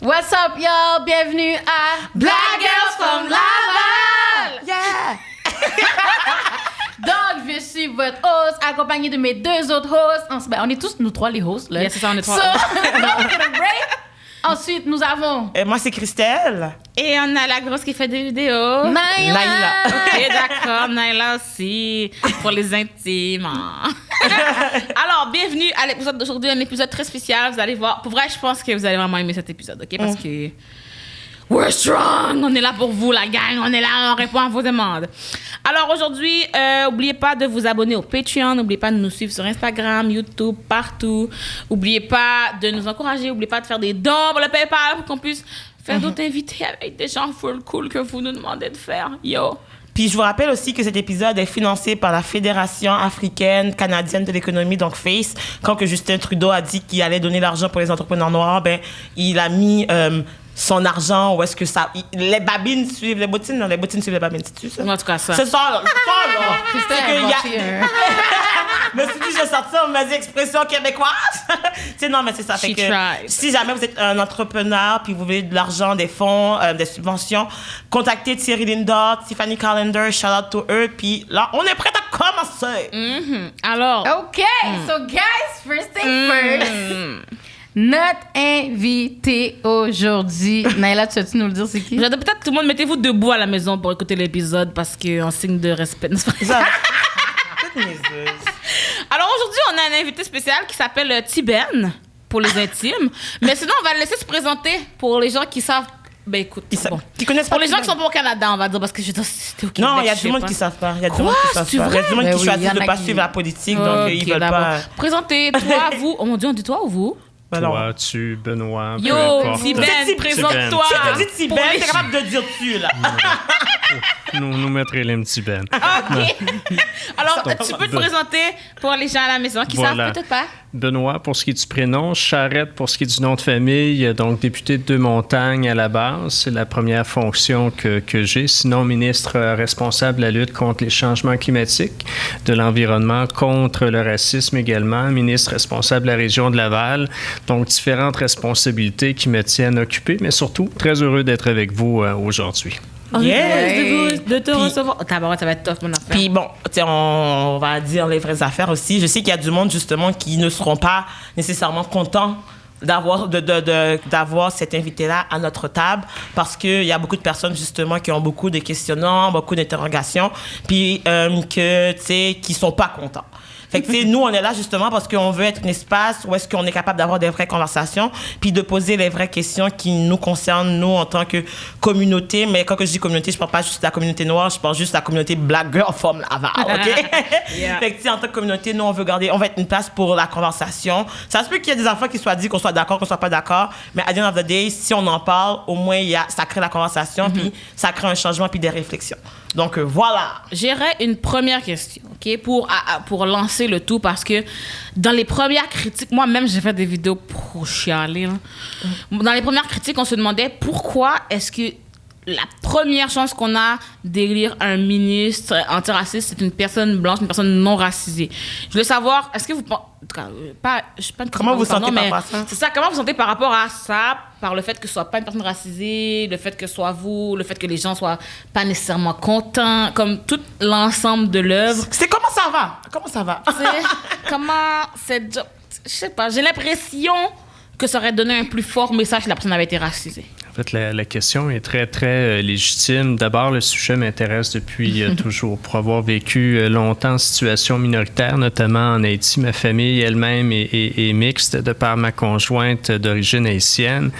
What's up, y'all? Bienvenue à Black Girls from Laval! Yeah! Donc, je suis votre host, accompagnée de mes deux autres hosts. On est tous, nous trois, les hosts. Là. Yeah, c'est ça, on est trois. So, on fait un break. Ensuite, nous avons... Moi, c'est Christelle. Et on a la grosse qui fait des vidéos. Naila. Ok, d'accord. Naila aussi. Pour les intimes. Alors, bienvenue à l'épisode d'aujourd'hui. Un épisode très spécial. Vous allez voir. Pour vrai, je pense que vous allez vraiment aimer cet épisode, OK? Parce que... We're strong! On est là pour vous, la gang. On est là, on répond à vos demandes. Alors aujourd'hui, n'oubliez pas de vous abonner au Patreon. N'oubliez pas de nous suivre sur Instagram, YouTube, partout. N'oubliez pas de nous encourager. N'oubliez pas de faire des dons pour le PayPal pour qu'on puisse faire d'autres invités avec des gens full cool que vous nous demandez de faire. Yo! Puis je vous rappelle aussi que cet épisode est financé par la Fédération africaine canadienne de l'économie, donc FACE. Quand que Justin Trudeau a dit qu'il allait donner l'argent pour les entrepreneurs noirs, ben il a mis son argent où est-ce que ça... Les babines suivent les bottines, non, les bottines suivent les babines, c'est-tu ça? En tout cas, ça. C'est ça, là. Christelle C'est a que inventé un... Je me suis dit, je sorti ça, mes expressions québécoises. C'est non, mais c'est ça. Fait She que tried. si jamais vous êtes un entrepreneur puis vous voulez de l'argent, des fonds, des subventions, contactez Thierry Lindor, Tiffany Callender, shout out to eux. Puis là, on est prêt à commencer. Alors... OK, so guys, first thing first. Notre invité aujourd'hui... Naila, tu vas-tu nous le dire, c'est qui? Peut-être tout le monde, mettez-vous debout à la maison pour écouter l'épisode parce qu'en signe de respect. n'est-ce pas? Ça. Toutes mes œufs. Alors aujourd'hui, on a un invité spécial qui s'appelle Tiben pour les intimes. Mais sinon, on va le laisser se présenter pour les gens qui savent. Ben écoute, bon. Qui connaissent pas Pour les gens qui Tiben. sont pas au Canada, on va dire, parce que je veux dire, c'était au Québec. Non, il y a je du sais monde pas. qui ne savent pas. Il y a du Quoi? monde qui savent C'est pas. Il y a du monde vrai? qui Oui, choisit il y en de ne a pas qui- suivre la politique, donc ils Ok, veulent d'abord. pas. Présentez, toi, vous. Oh mon Dieu, on dit toi ou vous? Ben non. Toi, tu, Benoît, peu Yo, importe. Tiben, C'est présente-toi. Si tu dis Tibet, Pour les t'es capable de dire tu, là. Nous mettrons les petits Ben. OK. Alors, Donc, tu peux te ben- présenter pour les gens à la maison qui Voilà. savent peut-être pas. Benoît, pour ce qui est du prénom, Charette, pour ce qui est du nom de famille, donc député de Deux-Montagnes à la base, c'est la première fonction que j'ai. Sinon, ministre responsable de la lutte contre les changements climatiques, de l'environnement, contre le racisme également, ministre responsable de la région de Laval. Donc, différentes responsabilités qui me tiennent occupé, mais surtout, très heureux d'être avec vous aujourd'hui. Yeah. De te Puis- recevoir. Oh, tabarouette, ça va être tough, mon affaire. Puis bon, tu sais, on va dire les vraies affaires aussi. Je sais qu'il y a du monde, justement, qui ne seront pas nécessairement contents d'avoir cet invité-là à notre table parce qu'il y a beaucoup de personnes, justement, qui ont beaucoup de questionnements, beaucoup d'interrogations, puis que, tu sais, qui sont pas contents. Fait que, tu sais, nous, on est là justement parce qu'on veut être un espace où est-ce qu'on est capable d'avoir des vraies conversations, puis de poser les vraies questions qui nous concernent, nous, en tant que communauté. Mais quand que je dis communauté, je parle pas juste de la communauté noire, je parle juste de la communauté Black Girl from Laval, OK? Yeah. Fait que, tu sais, en tant que communauté, nous, on va être une place pour la conversation. Ça se peut qu'il y ait des enfants qui soient dit qu'on soit d'accord, qu'on soit pas d'accord, mais à the end of the day, si on en parle, au moins, ça crée la conversation, puis ça crée un changement, puis des réflexions. Donc, voilà. J'aurais une première question, OK, pour lancer le tout, parce que dans les premières critiques, moi-même, j'ai fait des vidéos pour chialer. Là. Dans les premières critiques, on se demandait pourquoi est-ce que la première chance qu'on a d'élire un ministre antiraciste, c'est une personne blanche, une personne non racisée. Je voulais savoir, est-ce que vous... En tout cas, je sais pas Comment vous sentez par rapport à ça? C'est ça, comment vous sentez par rapport à ça, par le fait que ce soit pas une personne racisée, le fait que ce soit vous, le fait que les gens soient pas nécessairement contents, comme tout l'ensemble de l'œuvre. C'est comment ça va? Comment ça va? Comment cette job... Je sais pas, j'ai l'impression que ça aurait donné un plus fort message si la personne avait été racisée. En fait, la question est très, très légitime. D'abord, le sujet m'intéresse depuis toujours. Pour avoir vécu longtemps en situation minoritaire, notamment en Haïti, ma famille elle-même est mixte de par ma conjointe d'origine haïtienne.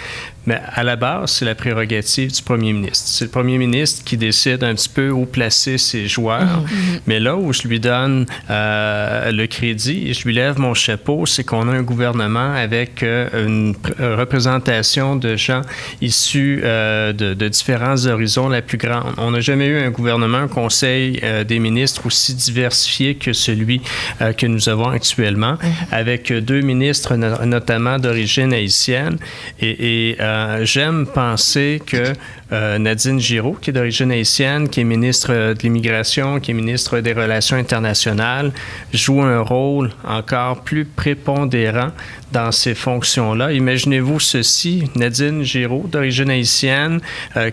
Mais à la base, c'est la prérogative du premier ministre. C'est le premier ministre qui décide un petit peu où placer ses joueurs. Mais là où je lui donne le crédit et je lui lève mon chapeau, c'est qu'on a un gouvernement avec une représentation de gens issus de différents horizons la plus grande. On n'a jamais eu un gouvernement, un conseil des ministres aussi diversifié que celui que nous avons actuellement, avec deux ministres notamment d'origine haïtienne et j'aime penser que Nadine Giraud, qui est d'origine haïtienne, qui est ministre de l'Immigration, qui est ministre des Relations internationales, joue un rôle encore plus prépondérant dans ces fonctions-là. Imaginez-vous ceci, Nadine Giraud, d'origine haïtienne,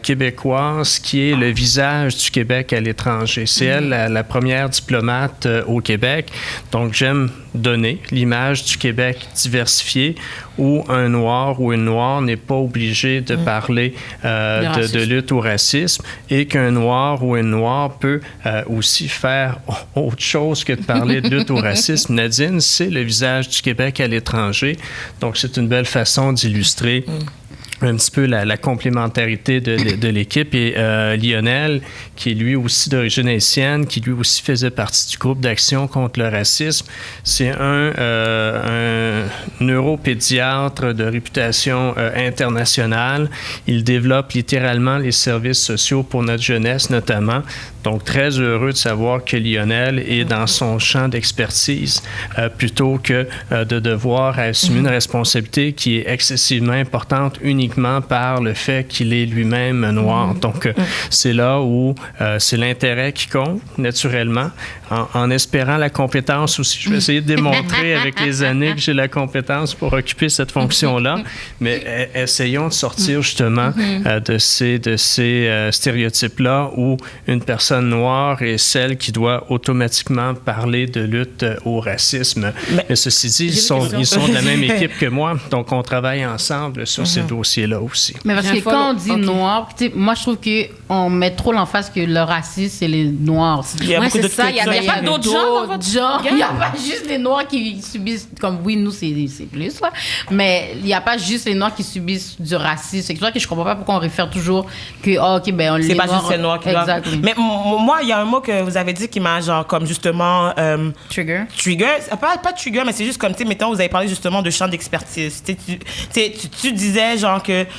québécoise, qui est le visage du Québec à l'étranger. C'est elle la première diplomate au Québec. Donc, j'aime donner l'image du Québec diversifié où un Noir ou une Noire n'est pas obligé de parler de lutte au racisme et qu'un Noir ou une Noire peut aussi faire autre chose que de parler de lutte au racisme. Nadine, c'est le visage du Québec à l'étranger. Donc, c'est une belle façon d'illustrer un petit peu la complémentarité de l'équipe. Et Lionel, qui est lui aussi d'origine haïtienne, qui lui aussi faisait partie du groupe d'action contre le racisme, c'est un neuropédiatre de réputation internationale. Il développe littéralement les services sociaux pour notre jeunesse notamment. Donc, très heureux de savoir que Lionel est dans son champ d'expertise plutôt que de devoir assumer une responsabilité qui est excessivement importante uniquement par le fait qu'il est lui-même noir. Donc, c'est là où c'est l'intérêt qui compte, naturellement, en espérant la compétence aussi. Je vais essayer de démontrer avec les années que j'ai la compétence pour occuper cette fonction-là, mais essayons de sortir justement de ces stéréotypes-là où une personne noire est celle qui doit automatiquement parler de lutte au racisme. Mais ceci dit, ils sont de la même équipe que moi, donc on travaille ensemble sur ces dossiers-là aussi. Mais parce que quand on dit noir, moi je trouve qu'on met trop l'emphase que le racisme, c'est les noirs. Il y a beaucoup d'autres ça. Il n'y a pas d'autres genres. Il n'y a pas juste les noirs qui subissent, comme oui, nous c'est plus, là. Mais il n'y a pas juste les noirs qui subissent du racisme. C'est pour ça que je ne comprends pas pourquoi on réfère toujours que, OK, ben on les c'est pas juste les noirs qui doivent. Mais moi, il y a un mot que vous avez dit qui m'a genre comme justement... Trigger. Pas trigger, mais c'est juste comme, tu sais, mettons, vous avez parlé justement de champ d'expertise. Tu disais genre que, tu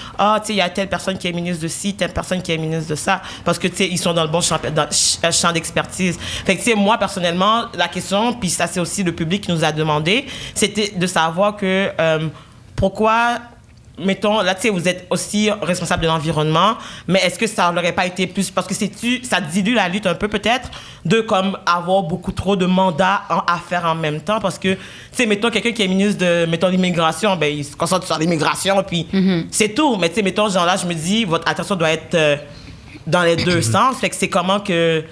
sais, il y a telle personne qui est ministre de ci, telle personne qui est ministre de ça, parce que, tu sais, ils sont dans le bon champ d'expertise. Fait que, tu sais, moi, personnellement, la question, puis ça, c'est aussi le public qui nous a demandé, c'était de savoir que pourquoi... Mettons, là, tu sais, vous êtes aussi responsable de l'environnement, mais est-ce que ça n'aurait pas été plus... Parce que ça dilue la lutte un peu, peut-être, de, comme, avoir beaucoup trop de mandats à faire en même temps, parce que, tu sais, mettons, quelqu'un qui est ministre de, mettons, l'immigration, ben, il se concentre sur l'immigration, puis c'est tout. Mais, tu sais, mettons, genre là, je me dis, votre attention doit être dans les deux sens, fait que c'est comment que...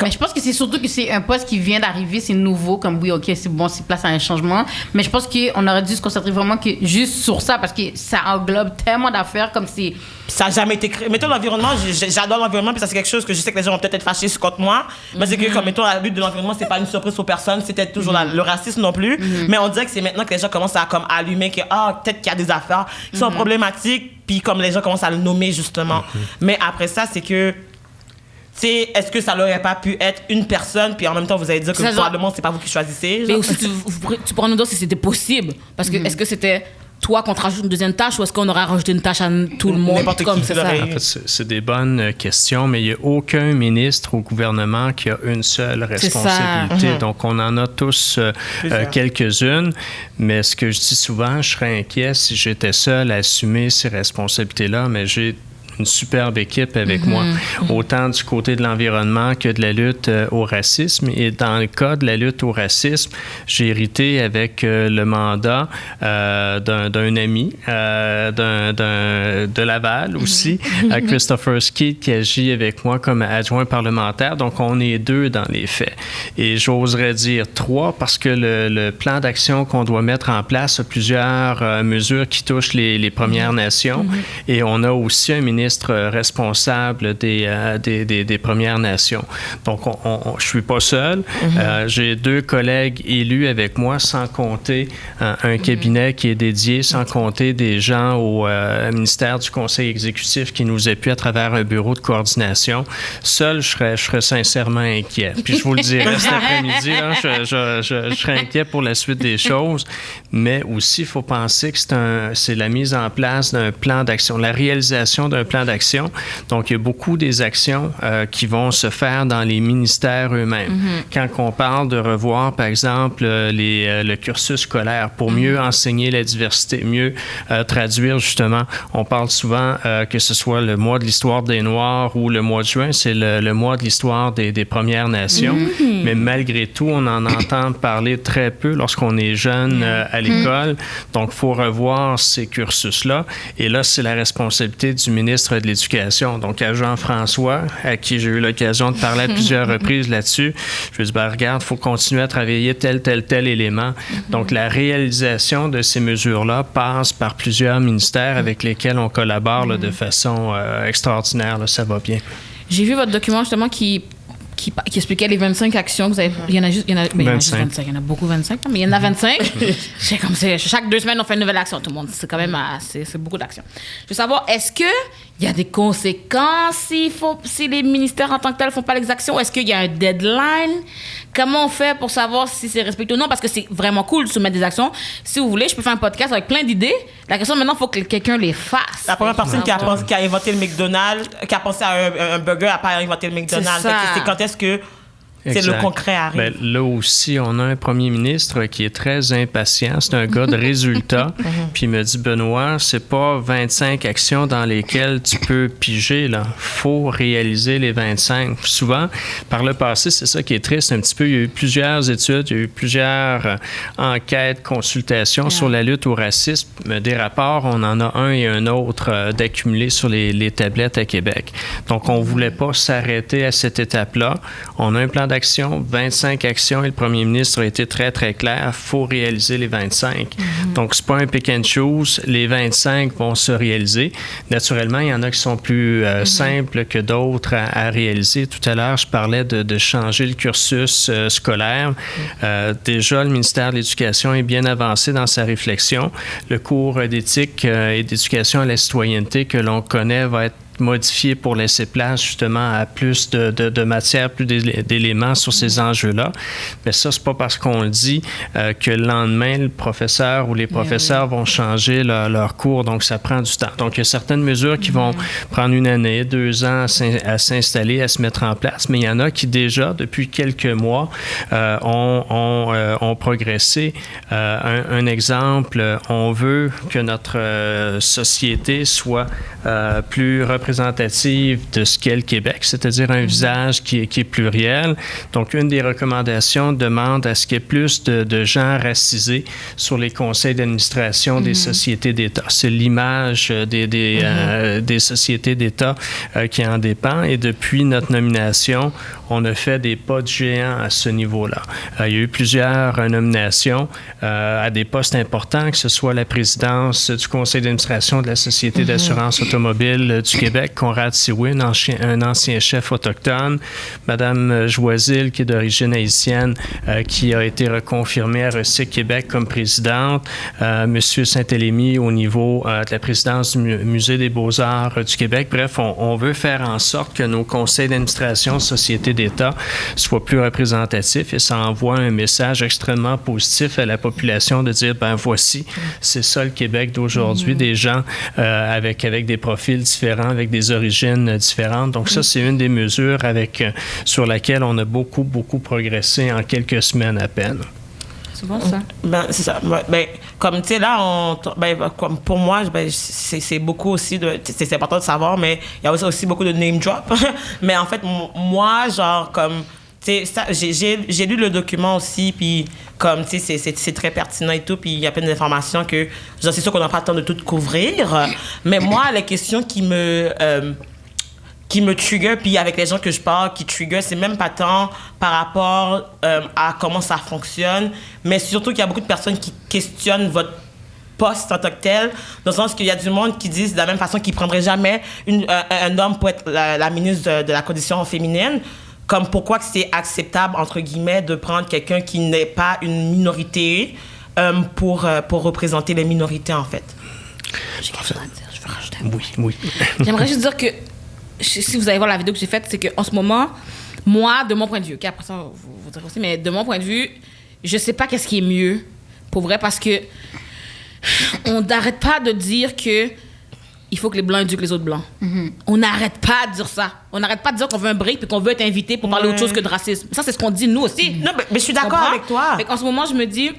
Mais je pense que c'est surtout que c'est un poste qui vient d'arriver, c'est nouveau, comme oui, OK, c'est bon, c'est place à un changement. Mais je pense qu'on aurait dû se concentrer vraiment juste sur ça parce que ça englobe tellement d'affaires comme c'est... Ça n'a jamais été créé. Mettons, l'environnement, j'adore l'environnement, puis ça, c'est quelque chose que je sais que les gens vont peut-être être fâchés contre moi. Mais c'est que, comme, mettons, la lutte de l'environnement, c'est pas une surprise pour personne, c'était toujours le racisme non plus. Mais on dirait que c'est maintenant que les gens commencent à, comme, allumer que, peut-être qu'il y a des affaires qui sont problématiques, puis comme les gens commencent à le nommer, justement. Mais après ça, c'est que, t'sais, est-ce que ça n'aurait pas pu être une personne, puis en même temps, vous allez dire que probablement, c'est pas vous qui choisissez? Genre? Mais aussi, tu pourrais nous dire si c'était possible. Parce que, est-ce que c'était toi qu'on te rajoute une deuxième tâche ou est-ce qu'on aurait rajouté une tâche à tout le monde? Comme c'est ça. En fait, c'est des bonnes questions, mais il n'y a aucun ministre au gouvernement qui a une seule responsabilité. Donc, on en a tous quelques-unes. Mais ce que je dis souvent, je serais inquiet si j'étais seul à assumer ces responsabilités-là, mais j'ai une superbe équipe avec moi, autant du côté de l'environnement que de la lutte au racisme. Et dans le cas de la lutte au racisme, j'ai hérité avec le mandat d'un ami de Laval aussi, Christopher Skeet, qui agit avec moi comme adjoint parlementaire. Donc, on est deux dans les faits. Et j'oserais dire trois parce que le plan d'action qu'on doit mettre en place a plusieurs mesures qui touchent les Premières Nations. Et on a aussi un ministre responsable des Premières Nations. Donc, je suis pas seul. J'ai deux collègues élus avec moi, sans compter un cabinet qui est dédié, sans compter des gens au ministère du Conseil exécutif qui nous appuient à travers un bureau de coordination. Seul, je serais sincèrement inquiet. Puis je vous le dirai cet après-midi, hein, je serais inquiet pour la suite des choses. Mais aussi, il faut penser que c'est la mise en place d'un plan d'action, la réalisation d'un plan plan d'action. Donc, il y a beaucoup des actions qui vont se faire dans les ministères eux-mêmes. Quand on parle de revoir, par exemple, le cursus scolaire pour mieux enseigner la diversité, mieux traduire justement, on parle souvent que ce soit le mois de l'histoire des Noirs ou le mois de juin, c'est le mois de l'histoire des Premières Nations. Mais malgré tout, on en entend parler très peu lorsqu'on est jeune à l'école. Donc, il faut revoir ces cursus-là. Et là, c'est la responsabilité du ministre de l'Éducation. Donc, à Jean-François, à qui j'ai eu l'occasion de parler à plusieurs reprises là-dessus, je lui ai dit, regarde, il faut continuer à travailler tel élément. Donc, la réalisation de ces mesures-là passe par plusieurs ministères avec lesquels on collabore là, de façon extraordinaire. Là, ça va bien. J'ai vu votre document justement qui expliquait les 25 actions que vous avez. Il y en a juste 25. Il y en a beaucoup 25, mais il y en a 25. C'est comme chaque 2 semaines, on fait une nouvelle action, tout le monde. C'est quand même c'est beaucoup d'actions. Je veux savoir, est-ce qu'il y a des conséquences si les ministères en tant que tels ne font pas les actions? Est-ce qu'il y a un deadline? Comment on fait pour savoir si c'est respecté ou non? Parce que c'est vraiment cool de soumettre des actions. Si vous voulez, je peux faire un podcast avec plein d'idées. La question maintenant, il faut que quelqu'un les fasse. La première personne qui a inventé le McDonald's, qui a pensé à un burger, n'a pas inventé le McDonald's. C'est quand est-ce que c'est le concret arrive? Ben, là aussi, on a un premier ministre qui est très impatient. C'est un gars de résultats. Puis il me dit, Benoît, c'est pas 25 actions dans lesquelles tu peux piger. Il faut réaliser les 25. Souvent, par le passé, c'est ça qui est triste un petit peu. Il y a eu plusieurs études, il y a eu plusieurs enquêtes, consultations sur la lutte au racisme. Des rapports, on en a un et un autre d'accumuler sur les tablettes à Québec. Donc, on voulait pas s'arrêter à cette étape-là. On a un plan d'action, 25 actions, et le premier ministre a été très, très clair. Il faut réaliser les 25. Donc, c'est pas un pick and choose. Les 25 vont se réaliser. Naturellement, il y en a qui sont plus simples que d'autres à réaliser. Tout à l'heure, je parlais de changer le cursus scolaire. Déjà, le ministère de l'Éducation est bien avancé dans sa réflexion. Le cours d'éthique et d'éducation à la citoyenneté que l'on connaît va être modifié pour laisser place justement à plus de matière, plus d'éléments sur ces enjeux-là. Mais ça, c'est pas parce qu'on le dit que le lendemain, le professeur ou les professeurs vont changer leur cours. Donc, ça prend du temps. Donc, il y a certaines mesures qui vont prendre 1 année, 2 ans à s'installer, à se mettre en place. Mais il y en a qui déjà, depuis quelques mois, ont progressé. Un exemple, on veut que notre société soit plus représentative de ce qu'est le Québec, c'est-à-dire un visage qui est pluriel. Donc, une des recommandations demande à ce qu'il y ait plus de gens racisés sur les conseils d'administration des sociétés d'État. C'est l'image des sociétés d'État qui en dépend. Et depuis notre nomination, on a fait des pas de géant à ce niveau-là. Il y a eu plusieurs nominations à des postes importants, que ce soit la présidence du conseil d'administration de la Société d'assurance automobile du Québec, Conrad Siwin, un ancien chef autochtone, Madame Joisil, qui est d'origine haïtienne, qui a été reconfirmée à Recyc Québec comme présidente, Monsieur Saint-Élémy au niveau de la présidence du Musée des Beaux-Arts du Québec. Bref, on veut faire en sorte que nos conseils d'administration, sociétés d'État, soient plus représentatifs, et ça envoie un message extrêmement positif à la population de dire, voici, c'est ça le Québec d'aujourd'hui, des gens avec des profils différents, avec des origines différentes. Donc ça, c'est une des mesures sur laquelle on a beaucoup, beaucoup progressé en quelques semaines à peine. C'est bon, ça? C'est ça. Comme, tu sais, là, comme pour moi, c'est beaucoup aussi c'est important de savoir, mais il y a aussi beaucoup de name drop. Mais en fait, moi, genre, comme... J'ai lu le document aussi, puis comme, tu sais, c'est très pertinent et tout, puis il y a plein d'informations que, genre, c'est sûr qu'on n'a pas le temps de tout couvrir, mais moi, la question qui me trigger, puis avec les gens que je parle, qui trigger, c'est même pas tant par rapport à comment ça fonctionne, mais surtout qu'il y a beaucoup de personnes qui questionnent votre poste en tant que tel, dans le sens qu'il y a du monde qui dit de la même façon qu'ils ne prendraient jamais un homme pour être la ministre de la condition féminine. Comme pourquoi que c'est acceptable, entre guillemets, de prendre quelqu'un qui n'est pas une minorité pour représenter les minorités, en fait. J'ai quelque chose à dire, je veux rajouter un point. Oui. J'aimerais juste dire que, si vous allez voir la vidéo que j'ai faite, c'est qu'en ce moment, moi, de mon point de vue, après ça, vous direz aussi, mais de mon point de vue, je sais pas qu'est-ce qui est mieux, pour vrai, parce que on n'arrête pas de dire que il faut que les Blancs éduquent les autres Blancs. On n'arrête pas de dire ça. On n'arrête pas de dire qu'on veut un break puis qu'on veut être invité pour parler autre chose que de racisme. Ça, c'est ce qu'on dit nous aussi. Non, mais je suis d'accord avec toi. En ce moment, je me dis,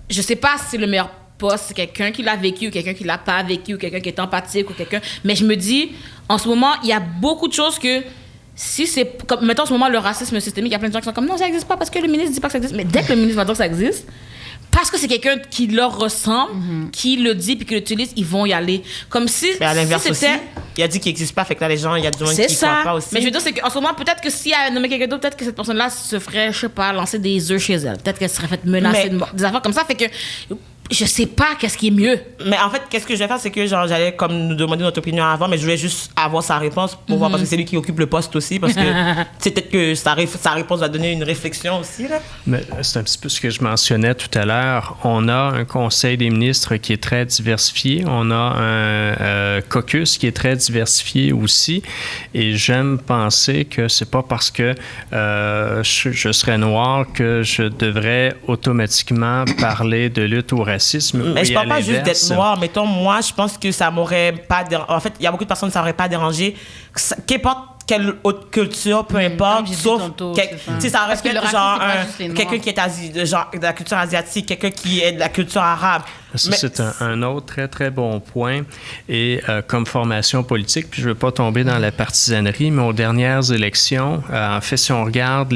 je sais pas si c'est le meilleur poste, c'est quelqu'un qui l'a vécu ou quelqu'un qui l'a pas vécu ou quelqu'un qui est empathique ou quelqu'un... Mais je me dis, en ce moment, il y a beaucoup de choses que... Si c'est... Comme, mettons, en ce moment, le racisme systémique, il y a plein de gens qui sont comme, non, ça n'existe pas parce que le ministre dit pas que ça existe. Mais dès que le ministre va dire que ça existe... Parce que c'est quelqu'un qui leur ressemble, qui le dit puis qui l'utilise, ils vont y aller. Comme si, mais à l'inverse si c'était... aussi, il a dit qu'il n'existe pas, fait que là, les gens, il y a du monde qui ne croient pas aussi. Mais je veux dire, c'est qu'en ce moment, peut-être que s'il a nommé quelqu'un d'autre, peut-être que cette personne-là se ferait, je sais pas, lancer des œufs chez elle. Peut-être qu'elle serait faite menacer de mort. Des affaires comme ça, fait que je sais pas qu'est-ce qui est mieux. Mais en fait, qu'est-ce que je vais faire, c'est que genre, j'allais comme nous demander notre opinion avant, mais je voulais juste avoir sa réponse pour voir, parce que c'est lui qui occupe le poste aussi, parce que c'est peut-être que sa réponse va donner une réflexion aussi. Là. Mais c'est un petit peu ce que je mentionnais tout à l'heure. On a un conseil des ministres qui est très diversifié. On a un caucus qui est très diversifié aussi. Et j'aime penser que c'est pas parce que je serais noir que je devrais automatiquement parler de lutte au racisme. Mais je parle pas juste d'être noir. Mettons, moi, je pense que ça m'aurait pas dérangé. En fait, il y a beaucoup de personnes que ça n'aurait pas dérangé. Qu'importe quelle autre culture, peu importe, sauf ça aurait pu être genre quelqu'un qui est genre de la culture asiatique, quelqu'un qui est de la culture arabe. Ça, c'est un autre très, très bon point. Et comme formation politique, puis je ne veux pas tomber dans la partisanerie, mais aux dernières élections, en fait, si on regarde,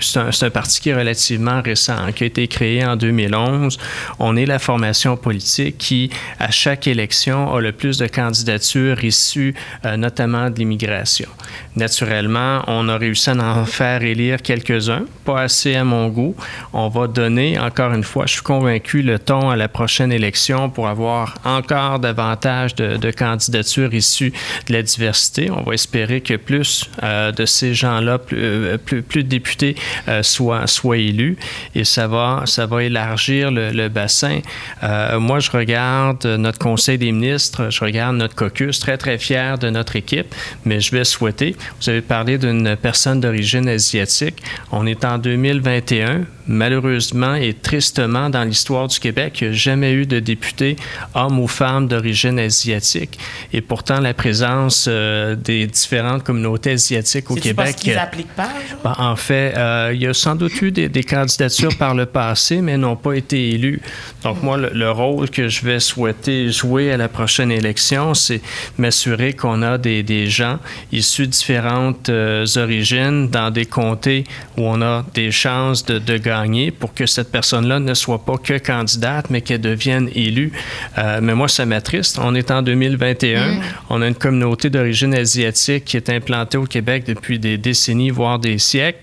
c'est un parti qui est relativement récent, qui a été créé en 2011. On est la formation politique qui, à chaque élection, a le plus de candidatures issues notamment de l'immigration. Naturellement, on a réussi à en faire élire quelques-uns, pas assez à mon goût. On va donner, encore une fois, je suis convaincu, le ton à la prochaine élection pour avoir encore davantage de candidatures issues de la diversité. On va espérer que plus de ces gens-là, plus de députés soient élus et ça va élargir le bassin. Moi, je regarde notre conseil des ministres, je regarde notre caucus, très, très fier de notre équipe, mais je vais souhaiter, vous avez parlé d'une personne d'origine asiatique. On est en 2021. Malheureusement et tristement, dans l'histoire du Québec, il n'y a jamais eu de député homme ou femme d'origine asiatique. Et pourtant, la présence des différentes communautés asiatiques au Québec... C'est parce qu'ils n'appliquent pas? En fait, il y a sans doute eu des candidatures par le passé, mais n'ont pas été élues. Donc, moi, le rôle que je vais souhaiter jouer à la prochaine élection, c'est m'assurer qu'on a des gens issus de différentes origines dans des comtés où on a des chances de gagner pour que cette personne-là ne soit pas que candidate, mais qu'elle devienne élue. Mais moi, ça m'attriste. On est en 2021. On a une communauté d'origine asiatique qui est implantée au Québec depuis des décennies, voire des siècles,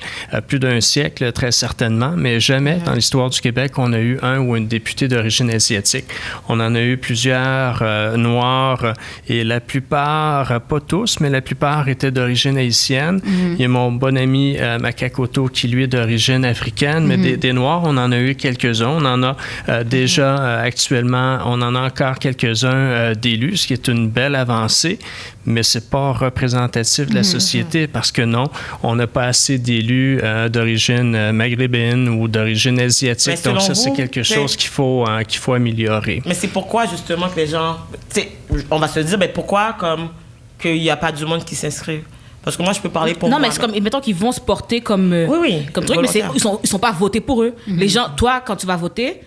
plus d'un siècle, très certainement, mais jamais dans l'histoire du Québec, on a eu un ou une députée d'origine asiatique. On en a eu plusieurs noirs et la plupart, pas tous, mais la plupart étaient d'origine haïtienne. Il y a mon bon ami Makakoto qui, lui, est d'origine africaine, mais des Noirs, on en a eu quelques-uns. On en a déjà actuellement, on en a encore quelques-uns d'élus, ce qui est une belle avancée, mais c'est pas représentatif de la société parce que non, on n'a pas assez d'élus d'origine maghrébine ou d'origine asiatique. Donc ça, c'est quelque chose qu'il faut améliorer. Mais c'est pourquoi, justement, que les gens... On va se dire, mais pourquoi qu'il n'y a pas du monde qui s'inscrit? Parce que moi, je peux parler pour moi. Non, mais c'est comme, mettons qu'ils vont se porter comme truc, mais ils sont pas votés pour eux. Les gens, toi, quand tu vas voter,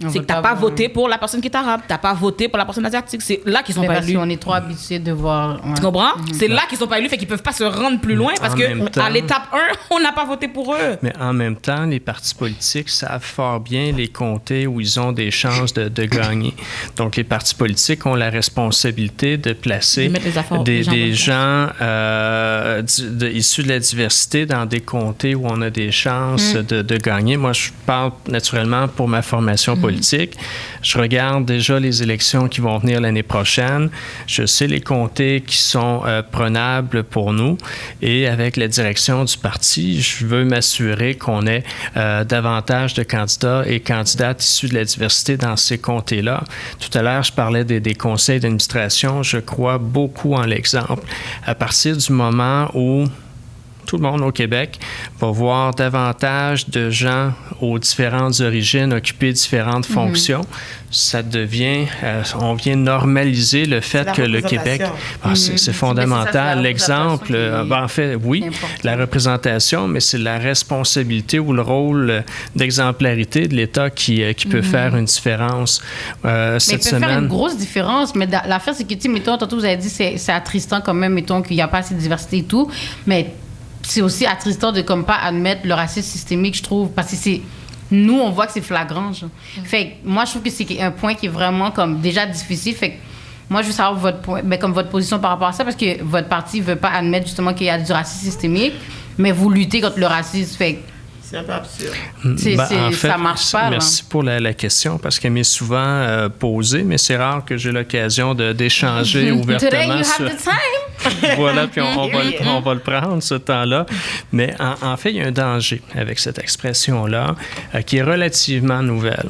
c'est que tu n'as pas voté pour la personne qui est arabe. Tu n'as pas voté pour la personne asiatique. C'est là qu'ils sont pas élus. Parce qu'on est trop habitués de voir... Tu comprends? C'est là qu'ils sont pas élus, fait qu'ils peuvent pas se rendre plus loin parce qu'à l'étape 1, on n'a pas voté pour eux. Mais en même temps, les partis politiques savent fort bien les comtés où ils ont des chances de gagner. Donc, les partis politiques ont la responsabilité de placer des gens issus de la diversité dans des comtés où on a des chances de gagner. Moi, je parle naturellement pour ma formation politique. Je regarde déjà les élections qui vont venir l'année prochaine. Je sais les comtés qui sont prenables pour nous. Et avec la direction du parti, je veux m'assurer qu'on ait davantage de candidats et candidates issus de la diversité dans ces comtés-là. Tout à l'heure, je parlais des conseils d'administration. Je crois beaucoup en l'exemple. À partir du moment où tout le monde au Québec va voir davantage de gens aux différentes origines occuper différentes fonctions. Ça devient, on vient normaliser le fait que le Québec, c'est fondamental. L'exemple, en fait, oui, la représentation, mais c'est la responsabilité ou le rôle d'exemplarité de l'État qui peut faire une différence. Cette semaine, faire une grosse différence, mais l'affaire, c'est que, tu sais, mettons, tantôt vous avez dit, c'est attristant quand même, mettons, qu'il n'y a pas assez de diversité et tout, mais c'est aussi attristant de comme pas admettre le racisme systémique, je trouve, parce que c'est... Nous, on voit que c'est flagrant, genre. Fait que moi, je trouve que c'est un point qui est vraiment comme déjà difficile. Fait que moi, je veux savoir votre point, comme votre position par rapport à ça, parce que votre parti ne veut pas admettre justement qu'il y a du racisme systémique, mais vous luttez contre le racisme. Fait que c'est un peu absurde. En fait, ça marche pas. Merci pour la question, parce qu'elle m'est souvent posée, mais c'est rare que j'ai l'occasion d'échanger ouvertement. Today you have the time. Voilà, puis on va le prendre, ce temps-là. Mais en fait, il y a un danger avec cette expression-là qui est relativement nouvelle.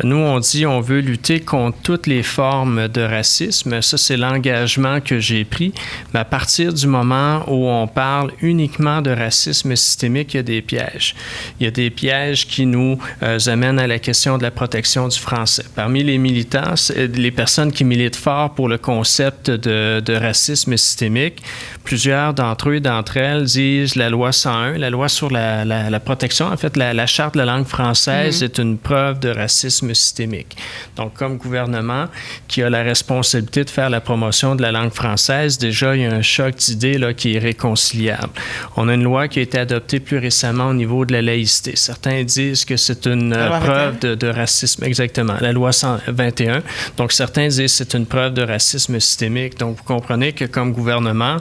Nous, on dit on veut lutter contre toutes les formes de racisme. Ça, c'est l'engagement que j'ai pris. Mais à partir du moment où on parle uniquement de racisme systémique, il y a des pièges. Il y a des pièges qui nous amènent à la question de la protection du français. Parmi les militants, les personnes qui militent fort pour le concept de racisme systémique, plusieurs d'entre eux et d'entre elles disent la loi 101, la loi sur la protection, en fait, la charte de la langue française est une preuve de racisme systémique. Donc, comme gouvernement qui a la responsabilité de faire la promotion de la langue française, déjà, il y a un choc d'idées là, qui est réconciliable. On a une loi qui a été adoptée plus récemment au niveau de la laïcité. Certains disent que c'est une preuve de racisme, exactement, la loi 121. Donc, certains disent que c'est une preuve de racisme systémique. Donc, vous comprenez que comme gouvernement,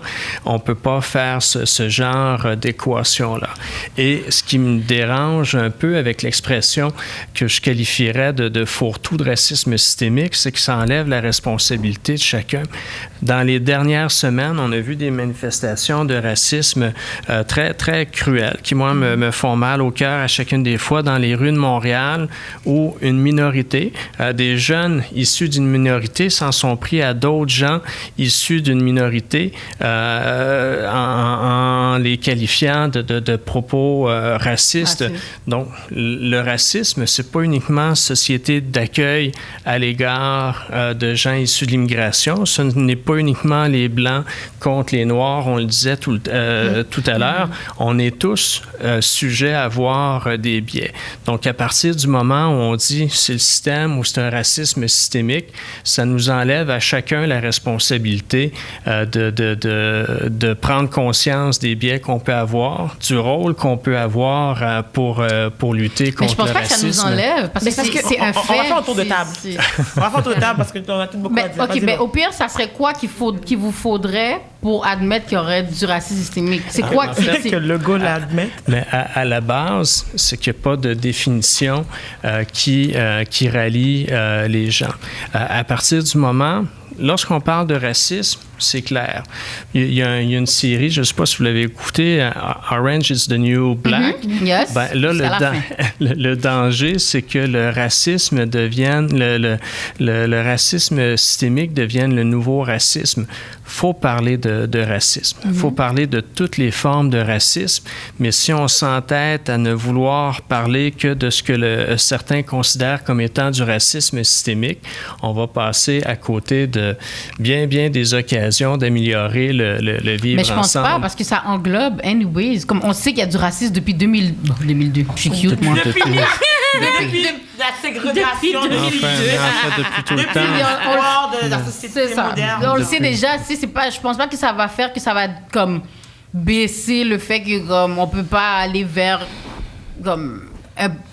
on ne peut pas faire ce genre d'équation-là. Et ce qui me dérange un peu avec l'expression que je qualifierais de fourre-tout de racisme systémique, c'est que ça enlève la responsabilité de chacun. Dans les dernières semaines, on a vu des manifestations de racisme très, très cruelles qui, moi, me font mal au cœur à chacune des fois dans les rues de Montréal où une minorité, des jeunes issus d'une minorité s'en sont pris à d'autres gens issus d'une minorité en les qualifiant de propos racistes. Donc, le racisme, c'est pas uniquement société d'accueil à l'égard de gens issus de l'immigration. Ce n'est pas uniquement les Blancs contre les Noirs, on le disait tout à l'heure. On est tous sujets à avoir des biais. Donc, à partir du moment où on dit c'est le système ou c'est un racisme systémique, ça nous enlève à chacun la responsabilité de prendre conscience des biais qu'on peut avoir, du rôle qu'on peut avoir pour lutter contre le racisme. Mais je pense pas que ça nous enlève, parce que c'est un fait. On va faire un tour de table. On va faire un tour de table parce qu'on a tout beaucoup à dire. OK, mais au pire, ça serait quoi qu'il vous faudrait pour admettre qu'il y aurait du racisme systémique? C'est quoi que le gars l'admette? Mais à la base, c'est qu'il n'y a pas de définition qui rallie les gens. À partir du moment, lorsqu'on parle de racisme, c'est clair. Il y a une série, je ne sais pas si vous l'avez écoutée, Orange is the New Black. Yes. Ben, là, le danger, c'est que le racisme devienne, le racisme systémique devienne le nouveau racisme. Il faut parler de racisme. Il faut parler de toutes les formes de racisme, mais si on s'entête à ne vouloir parler que de ce que certains considèrent comme étant du racisme systémique, on va passer à côté de bien des occasions d'améliorer le vivre ensemble. Mais je pense pas, parce que ça englobe, anyways. Comme on sait qu'il y a du racisme depuis 2002. Je suis cute, moi. Depuis la ségrégation de 2002. Depuis tout le temps. De la société moderne. On le sait déjà. Je pense pas que ça va faire que ça va comme baisser le fait que comme on peut pas aller vers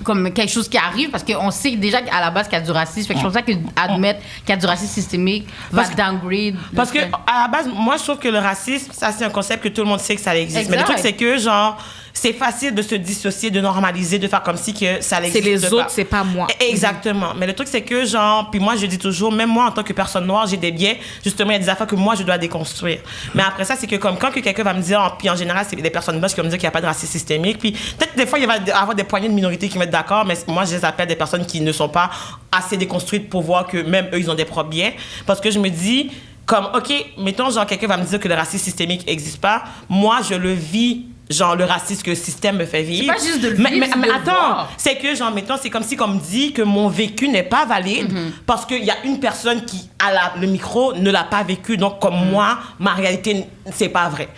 comme quelque chose qui arrive, parce qu'on sait déjà qu'à la base qu'il y a du racisme. Fait que je pense pas qu'admettre qu'il y a du racisme systémique va downgrade. Parce que à la base, moi, je trouve que le racisme, ça, c'est un concept que tout le monde sait que ça existe. Exact. Mais le truc, c'est que, genre, c'est facile de se dissocier, de normaliser, de faire comme si que ça n'existe pas. C'est les autres, c'est pas moi. Exactement. Mais le truc, c'est que, genre, puis moi, je dis toujours, même moi, en tant que personne noire, j'ai des biais. Justement, il y a des affaires que moi, je dois déconstruire. Mais après ça, c'est que, comme quand quelqu'un va me dire, puis en général, c'est des personnes blanches qui vont me dire qu'il n'y a pas de racisme systémique. Puis peut-être des fois, il va y avoir des poignées de minorités qui vont être d'accord, mais moi, je les appelle des personnes qui ne sont pas assez déconstruites pour voir que même eux, ils ont des propres biais. Parce que je me dis, comme, OK, mettons, genre, quelqu'un va me dire que le racisme systémique n'existe pas. Moi, je le vis, genre, le racisme que le système me fait vivre. C'est pas juste de le vivre, mais attends, c'est que, genre, mettons, c'est comme si on me dit que mon vécu n'est pas valide parce qu'il y a une personne qui, à le micro, ne l'a pas vécu. Donc, comme moi, ma réalité, c'est pas vrai.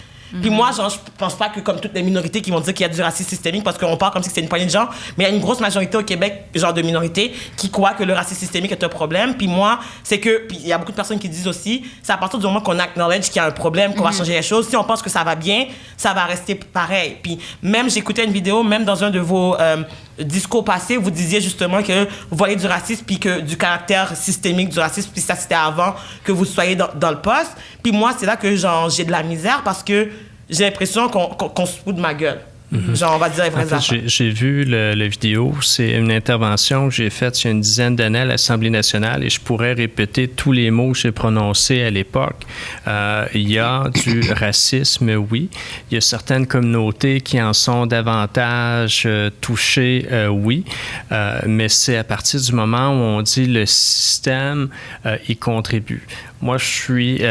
Puis moi, genre, je pense pas que comme toutes les minorités qui vont dire qu'il y a du racisme systémique parce qu'on parle comme si c'était une poignée de gens, mais il y a une grosse majorité au Québec, genre de minorités, qui croient que le racisme systémique est un problème. Puis moi, c'est que, puis il y a beaucoup de personnes qui disent aussi, c'est à partir du moment qu'on acknowledge qu'il y a un problème, qu'on va changer les choses. Si on pense que ça va bien, ça va rester pareil. Puis même, j'écoutais une vidéo, même dans un de vos discours passés, vous disiez justement que vous voyez du racisme puis que du caractère systémique du racisme, puis ça c'était avant que vous soyez dans le poste. Puis moi, c'est là que genre j'ai de la misère parce que j'ai l'impression qu'on se fout de ma gueule. Genre, on va dire les vraies affaires. J'ai vu la vidéo. C'est une intervention que j'ai faite il y a une dizaine d'années à l'Assemblée nationale et je pourrais répéter tous les mots que j'ai prononcés à l'époque. Il y a du racisme, oui. Il y a certaines communautés qui en sont davantage touchées, oui. Mais c'est à partir du moment où on dit le système y contribue. Moi, je suis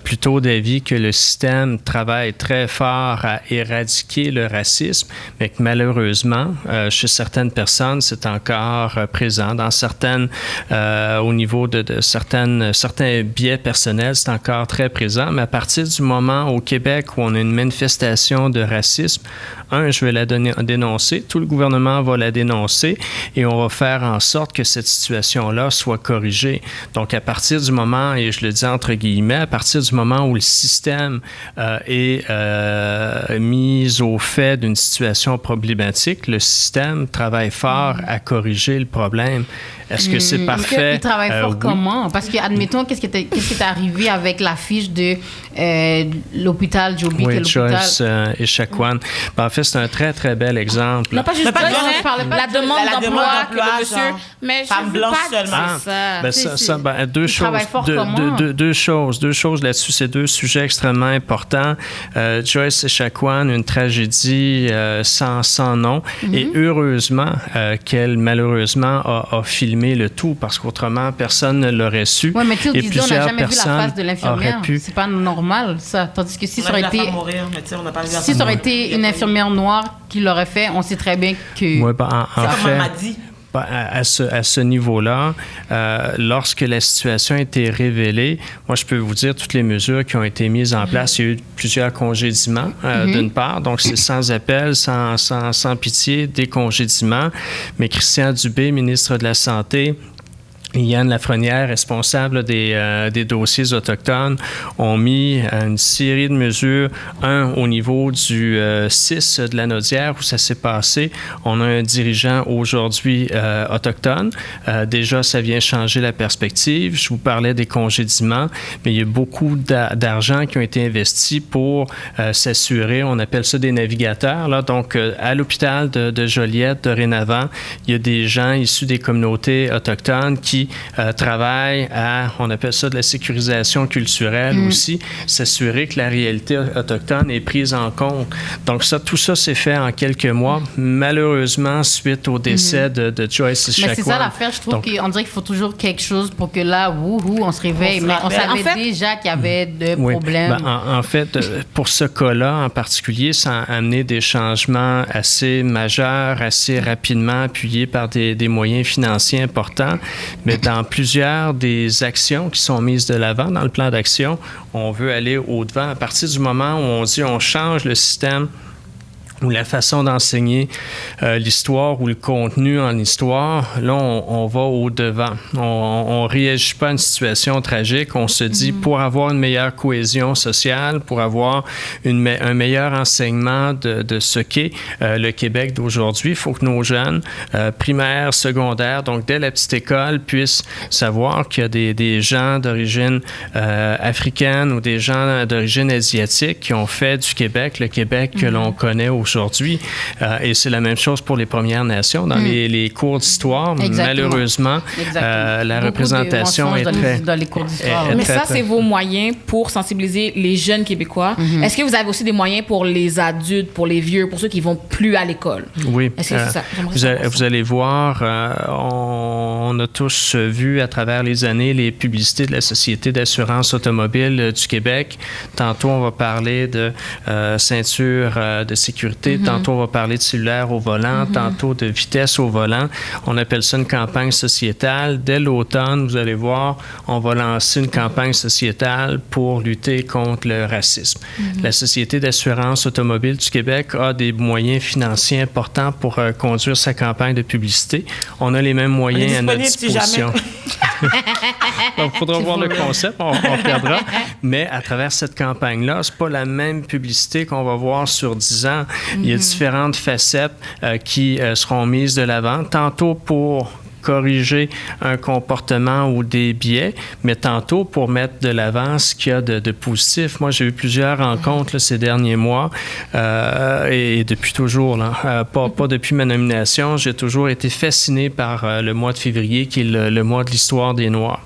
plutôt d'avis que le système travaille très fort à éradiquer le racisme, mais que malheureusement, chez certaines personnes, c'est encore présent. Dans certaines, au niveau de certains biais personnels, c'est encore très présent. Mais à partir du moment au Québec où on a une manifestation de racisme, je vais la dénoncer, tout le gouvernement va la dénoncer et on va faire en sorte que cette situation-là soit corrigée. Donc, à partir du moment, et je le dis entre guillemets, à partir du moment où le système est mis au fait d'une situation problématique, le système travaille fort à corriger le problème. Est-ce que c'est parfait? Il travaille fort oui. comment? Parce que, admettons, qu'est-ce qui est arrivé avec l'affiche de l'hôpital Joby? Oui, Joyce et Echaquan. En fait, c'est un très, très bel exemple. Non, pas juste pas Joyce, je parlais pas la demande d'emploi que le monsieur... genre, Mais je femme veux blanche pas dire seulement. Deux choses là-dessus. C'est deux sujets extrêmement importants. Joyce Echaquan, une tragédie sans nom. Et heureusement qu'elle, malheureusement, a filmé le tout parce qu'autrement, personne ne l'aurait su. Oui, mais tu et disais, on n'a jamais vu la face de l'infirmière. Pu... C'est pas normal, ça. Tandis que si ça aurait été... Si ça aurait été une infirmière noire qui l'aurait fait, on sait très bien que... Oui, en fait... m'a dit. À ce niveau-là, lorsque la situation a été révélée, moi, je peux vous dire toutes les mesures qui ont été mises en place. Il y a eu plusieurs congédiements, d'une part. Donc, c'est sans appel, sans pitié, des congédiements. Mais Christian Dubé, ministre de la Santé, Yann Lafrenière, responsable des dossiers autochtones, ont mis une série de mesures. Au niveau du 6 de la Naudière, où ça s'est passé, on a un dirigeant aujourd'hui autochtone. Déjà, ça vient changer la perspective. Je vous parlais des congédiements, mais il y a beaucoup d'argent qui ont été investis pour s'assurer, on appelle ça des navigateurs. Là. Donc, à l'hôpital de Joliette, dorénavant, il y a des gens issus des communautés autochtones qui travaillent à, on appelle ça de la sécurisation culturelle aussi, s'assurer que la réalité autochtone est prise en compte. Donc tout ça s'est fait en quelques mois, malheureusement, suite au décès de Joyce Echaquan. Mais c'est ça l'affaire, je trouve qu'on dirait qu'il faut toujours quelque chose pour que là, on se réveille. Mais on savait déjà qu'il y avait de problèmes. En fait, pour ce cas-là en particulier, ça a amené des changements assez majeurs, assez rapidement appuyés par des moyens financiers importants. Mais dans plusieurs des actions qui sont mises de l'avant dans le plan d'action, on veut aller au-devant. À partir du moment où on dit on change le système ou la façon d'enseigner l'histoire ou le contenu en histoire, là, on va au-devant. On ne réagit pas à une situation tragique. On se dit, pour avoir une meilleure cohésion sociale, pour avoir un meilleur enseignement de ce qu'est le Québec d'aujourd'hui, il faut que nos jeunes, primaires, secondaires, donc dès la petite école, puissent savoir qu'il y a des gens d'origine africaine ou des gens d'origine asiatique qui ont fait du Québec le Québec que l'on connaît aujourd'hui. aujourd'hui. Et c'est la même chose pour les Premières Nations. Dans les cours d'histoire, malheureusement, la représentation est très... dans les cours d'histoire. Mais ça, c'est vos moyens pour sensibiliser les jeunes Québécois. Est-ce que vous avez aussi des moyens pour les adultes, pour les vieux, pour ceux qui vont plus à l'école? Oui. Est-ce que c'est ça? Vous allez voir, on a tous vu à travers les années les publicités de la Société d'assurance automobile du Québec. Tantôt, on va parler de ceinture de sécurité. Tantôt, on va parler de cellulaire au volant. Tantôt, de vitesse au volant. On appelle ça une campagne sociétale. Dès l'automne, vous allez voir, on va lancer une campagne sociétale pour lutter contre le racisme. La Société d'assurance automobile du Québec a des moyens financiers importants pour conduire sa campagne de publicité. On a les mêmes moyens à notre disposition. Donc, il faudra voir le concept, on regardera. Mais à travers cette campagne-là, c'est pas la même publicité qu'on va voir sur 10 ans. Il y a différentes facettes qui seront mises de l'avant, tantôt pour corriger un comportement ou des biais, mais tantôt pour mettre de l'avant ce qu'il y a de positif. Moi, j'ai eu plusieurs rencontres là, ces derniers mois et depuis toujours, là, pas depuis ma nomination, j'ai toujours été fasciné par le mois de février qui est le mois de l'histoire des Noirs.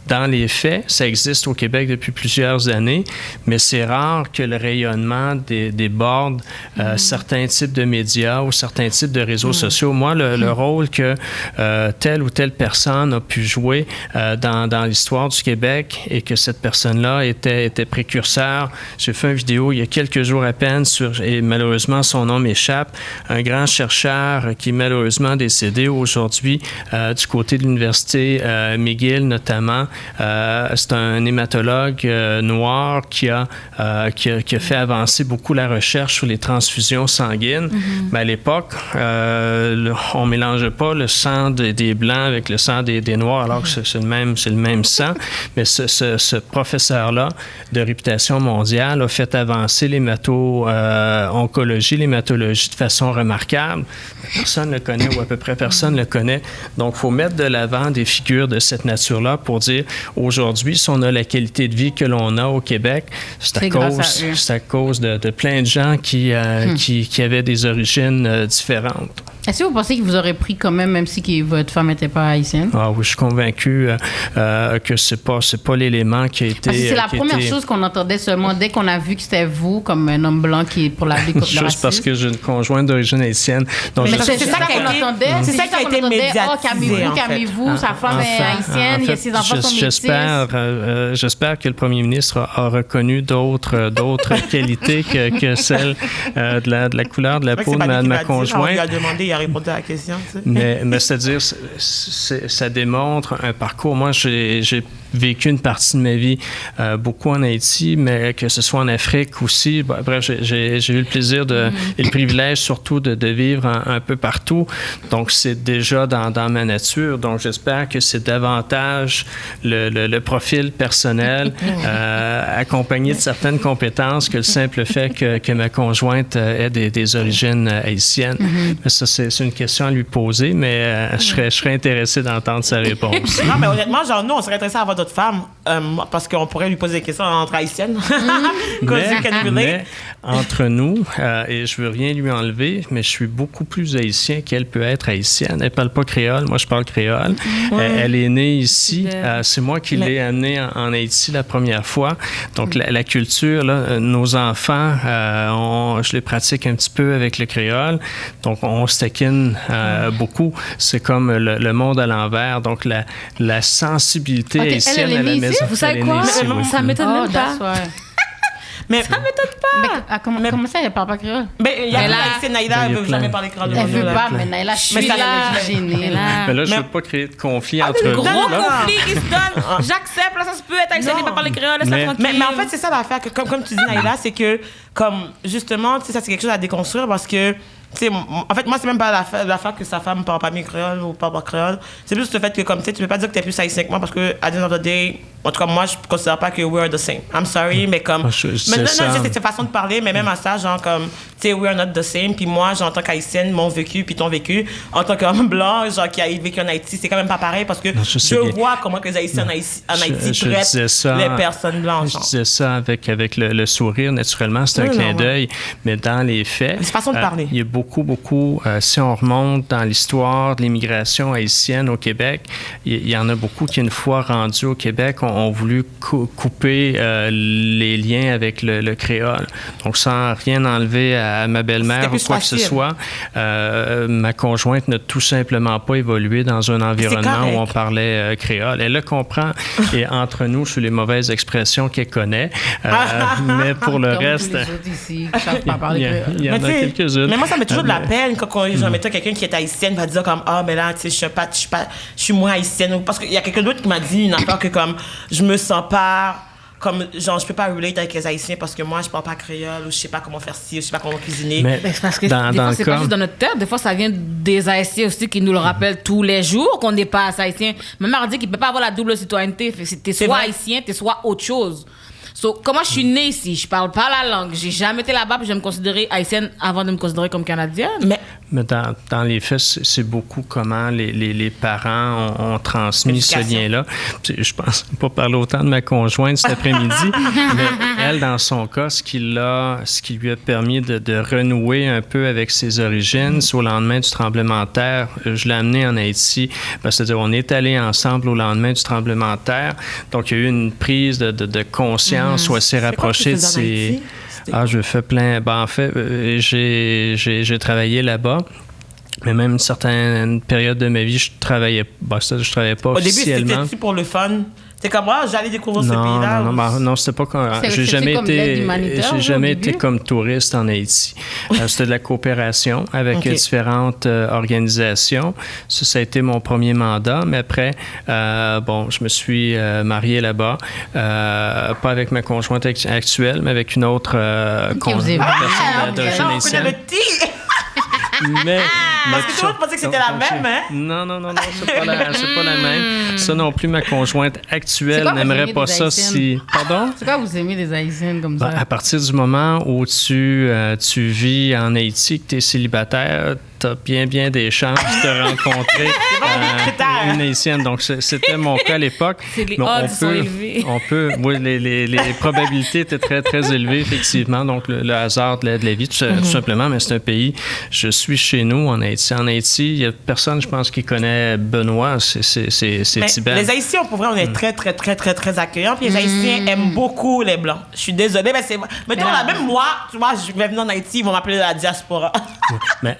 Dans les faits, ça existe au Québec depuis plusieurs années, mais c'est rare que le rayonnement déborde certains types de médias ou certains types de réseaux sociaux. Moi, le rôle que telle ou telle personne a pu jouer dans l'histoire du Québec et que cette personne-là était précurseur. J'ai fait une vidéo il y a quelques jours à peine et malheureusement, son nom m'échappe, un grand chercheur qui est malheureusement décédé aujourd'hui du côté de l'Université McGill notamment. C'est un hématologue noir qui a fait avancer beaucoup la recherche sur les transfusions sanguines. Mais à l'époque, on ne mélangeait pas le sang des Blancs avec le sang des Noirs, alors que c'est le même sang. Mais ce professeur-là, de réputation mondiale, a fait avancer l'hémato-oncologie, l'hématologie de façon remarquable. Personne ne le connaît ou à peu près personne ne le connaît. Donc, il faut mettre de l'avant des figures de cette nature-là pour dire aujourd'hui, si on a la qualité de vie que l'on a au Québec, c'est à cause de plein de gens qui avaient des origines différentes. Est-ce que vous pensez que vous aurez pris quand même si votre femme n'était pas haïtienne? Ah oui, je suis convaincu que c'est pas l'élément qui a été... Parce que c'est la première chose qu'on entendait seulement dès qu'on a vu que c'était vous, comme un homme blanc qui est pour la lutte contre le racisme. Juste parce que j'ai une conjointe d'origine haïtienne. Donc mais c'est ça qu'on entendait. C'est ça qui a été médiatisé. Oh, calmez-vous, sa femme est haïtienne, ses enfants sont métis. J'espère que le premier ministre a reconnu d'autres qualités que celle de la couleur de la peau de ma conjointe. On lui a demandé, il a répondu à la question. Tu sais. mais c'est-à-dire, ça démontre un parcours. Moi, j'ai vécu une partie de ma vie beaucoup en Haïti, mais que ce soit en Afrique aussi. Bref, j'ai eu le plaisir et le privilège surtout de vivre un peu partout. Donc, c'est déjà dans ma nature. Donc, j'espère que c'est davantage le profil personnel accompagné de certaines compétences que le simple fait que ma conjointe ait des origines haïtiennes. Mais ça, c'est une question à lui poser, mais je serais intéressé d'entendre sa réponse. Non, mais honnêtement, nous, on serait intéressé à avoir d'autres femmes parce qu'on pourrait lui poser des questions entre haïtiennes. mais entre nous, et je veux rien lui enlever, mais je suis beaucoup plus haïtien qu'elle peut être haïtienne. Elle parle pas créole, moi je parle créole. Elle est née ici. C'est moi qui l'ai amenée en Haïti la première fois. Donc la culture, là, nos enfants, je les pratique un petit peu avec le créole. Donc on se taquine beaucoup. C'est comme le monde à l'envers. Donc la sensibilité haïtienne à la maison. Vous savez quoi? Ça m'étonne même pas. Mais ça m'étonne pas. Comment ça, elle parle pas créole? Mais il y a Naïla, elle veut jamais parler créole. Elle veut pas, mais Naïla, je suis gênée. Mais là, je veux pas créer de conflit entre nous. Gros conflit qui se donne. J'accepte, là, ça se peut être haïtienne et pas parler créole, laisse-la tranquille. Mais en fait, c'est ça l'affaire, que comme tu dis, Naïla, c'est que, comme, justement, ça, c'est quelque chose à déconstruire parce que, en fait, moi, c'est même pas l'affaire que sa femme parle pas bien créole ou parle pas créole. C'est plus le fait que, comme, tu peux pas dire que t'es plus haïtien que moi parce que, à the end of the day, En tout cas, moi, je ne considère pas que we are the same. I'm sorry, mais comme... mais c'est cette façon de parler, mais même à ça, genre comme, tu sais, we are not the same. Puis moi, genre, en tant qu'haïtienne, mon vécu, puis ton vécu, en tant qu'homme blanc, genre, qui a vécu en Haïti, c'est quand même pas pareil parce que je vois comment que les Haïtiens en Haïti traitent les personnes blanches. Je disais ça avec le sourire, naturellement, c'est un clin d'œil. Mais dans les faits... C'est façon de parler. Il y a beaucoup... si on remonte dans l'histoire de l'immigration haïtienne au Québec, il y en a beaucoup qui, une fois rendus au Québec, ont voulu couper les liens avec le créole. Donc, sans rien enlever à ma belle-mère ou quoi que ce soit, ma conjointe n'a tout simplement pas évolué dans un environnement où on parlait créole. Elle le comprend et entre nous, sur les mauvaises expressions qu'elle connaît. Mais pour le reste... Ici, pas parler il y en a quelques-unes. Mais moi, ça me met toujours de la peine quand mettons, quelqu'un qui est haïtienne va dire comme « Ah, mais là, tu sais, je suis moins haïtienne. » Parce qu'il y a quelqu'un d'autre qui m'a dit une affaire que comme je me sens pas comme genre je peux pas relate avec les Haïtiens parce que moi je parle pas créole ou je sais pas comment faire ci ou je sais pas comment cuisiner. Mais c'est parce que des fois c'est pas juste dans notre tête, des fois ça vient des Haïtiens aussi qui nous le rappellent tous les jours qu'on n'est pas haïtien. Même on dit qu'il peut pas avoir la double citoyenneté, t'es soit haïtien, t'es soit autre chose. So, comment je suis née ici, je parle pas la langue, j'ai jamais été là-bas, puis je vais me considérer haïtienne avant de me considérer comme canadienne. Mais dans les faits, c'est beaucoup comment les parents ont transmis ce lien-là. Je pense pas parler autant de ma conjointe cet après-midi, mais elle, dans son cas, ce qui lui a permis de renouer un peu avec ses origines, c'est au lendemain du tremblement de terre. Je l'ai amenée en Haïti, c'est-à-dire on est allés ensemble au lendemain du tremblement de terre. Donc, il y a eu une prise de conscience ou assez rapprochée de ses... je fais plein... en fait, j'ai travaillé là-bas. Mais même une certaine période de ma vie, je travaillais pas officiellement. Au début, c'était-tu pour le fun? C'est comme moi, j'allais découvrir ce pays-là. Non, c'était pas comme... J'ai jamais été comme touriste en Haïti. C'était de la coopération avec différentes organisations. Ça a été mon premier mandat. Mais après, je me suis marié là-bas. Pas avec ma conjointe actuelle, mais avec une autre personne d'origine haïtienne. Mais parce que tout le monde pensait que c'était la même, hein? Non, c'est pas la même. Ça non plus, ma conjointe actuelle n'aimerait pas ça si... Pardon? C'est quoi vous aimez des Haïtiennes comme ça? À partir du moment où tu vis en Haïti, que tu es célibataire, tu as bien des chances de rencontrer une Haïtienne. Donc, c'était mon cas à l'époque. Les odds sont élevés. Oui, les probabilités étaient très, très élevées, effectivement. Donc, le hasard de la vie, tout simplement. Mais c'est un pays... Je suis chez nous, en Haïti. En Haïti, il n'y a personne, je pense, qui connaît Benoît. C'est Tibet. Les Haïtiens, pour vrai, on est très, très, très, très, très accueillants. Puis les Haïtiens aiment beaucoup les Blancs. Je suis désolée, mais c'est... Mettons, même moi, tu vois, je vais venir en Haïti, ils vont m'appeler la diaspora. Mais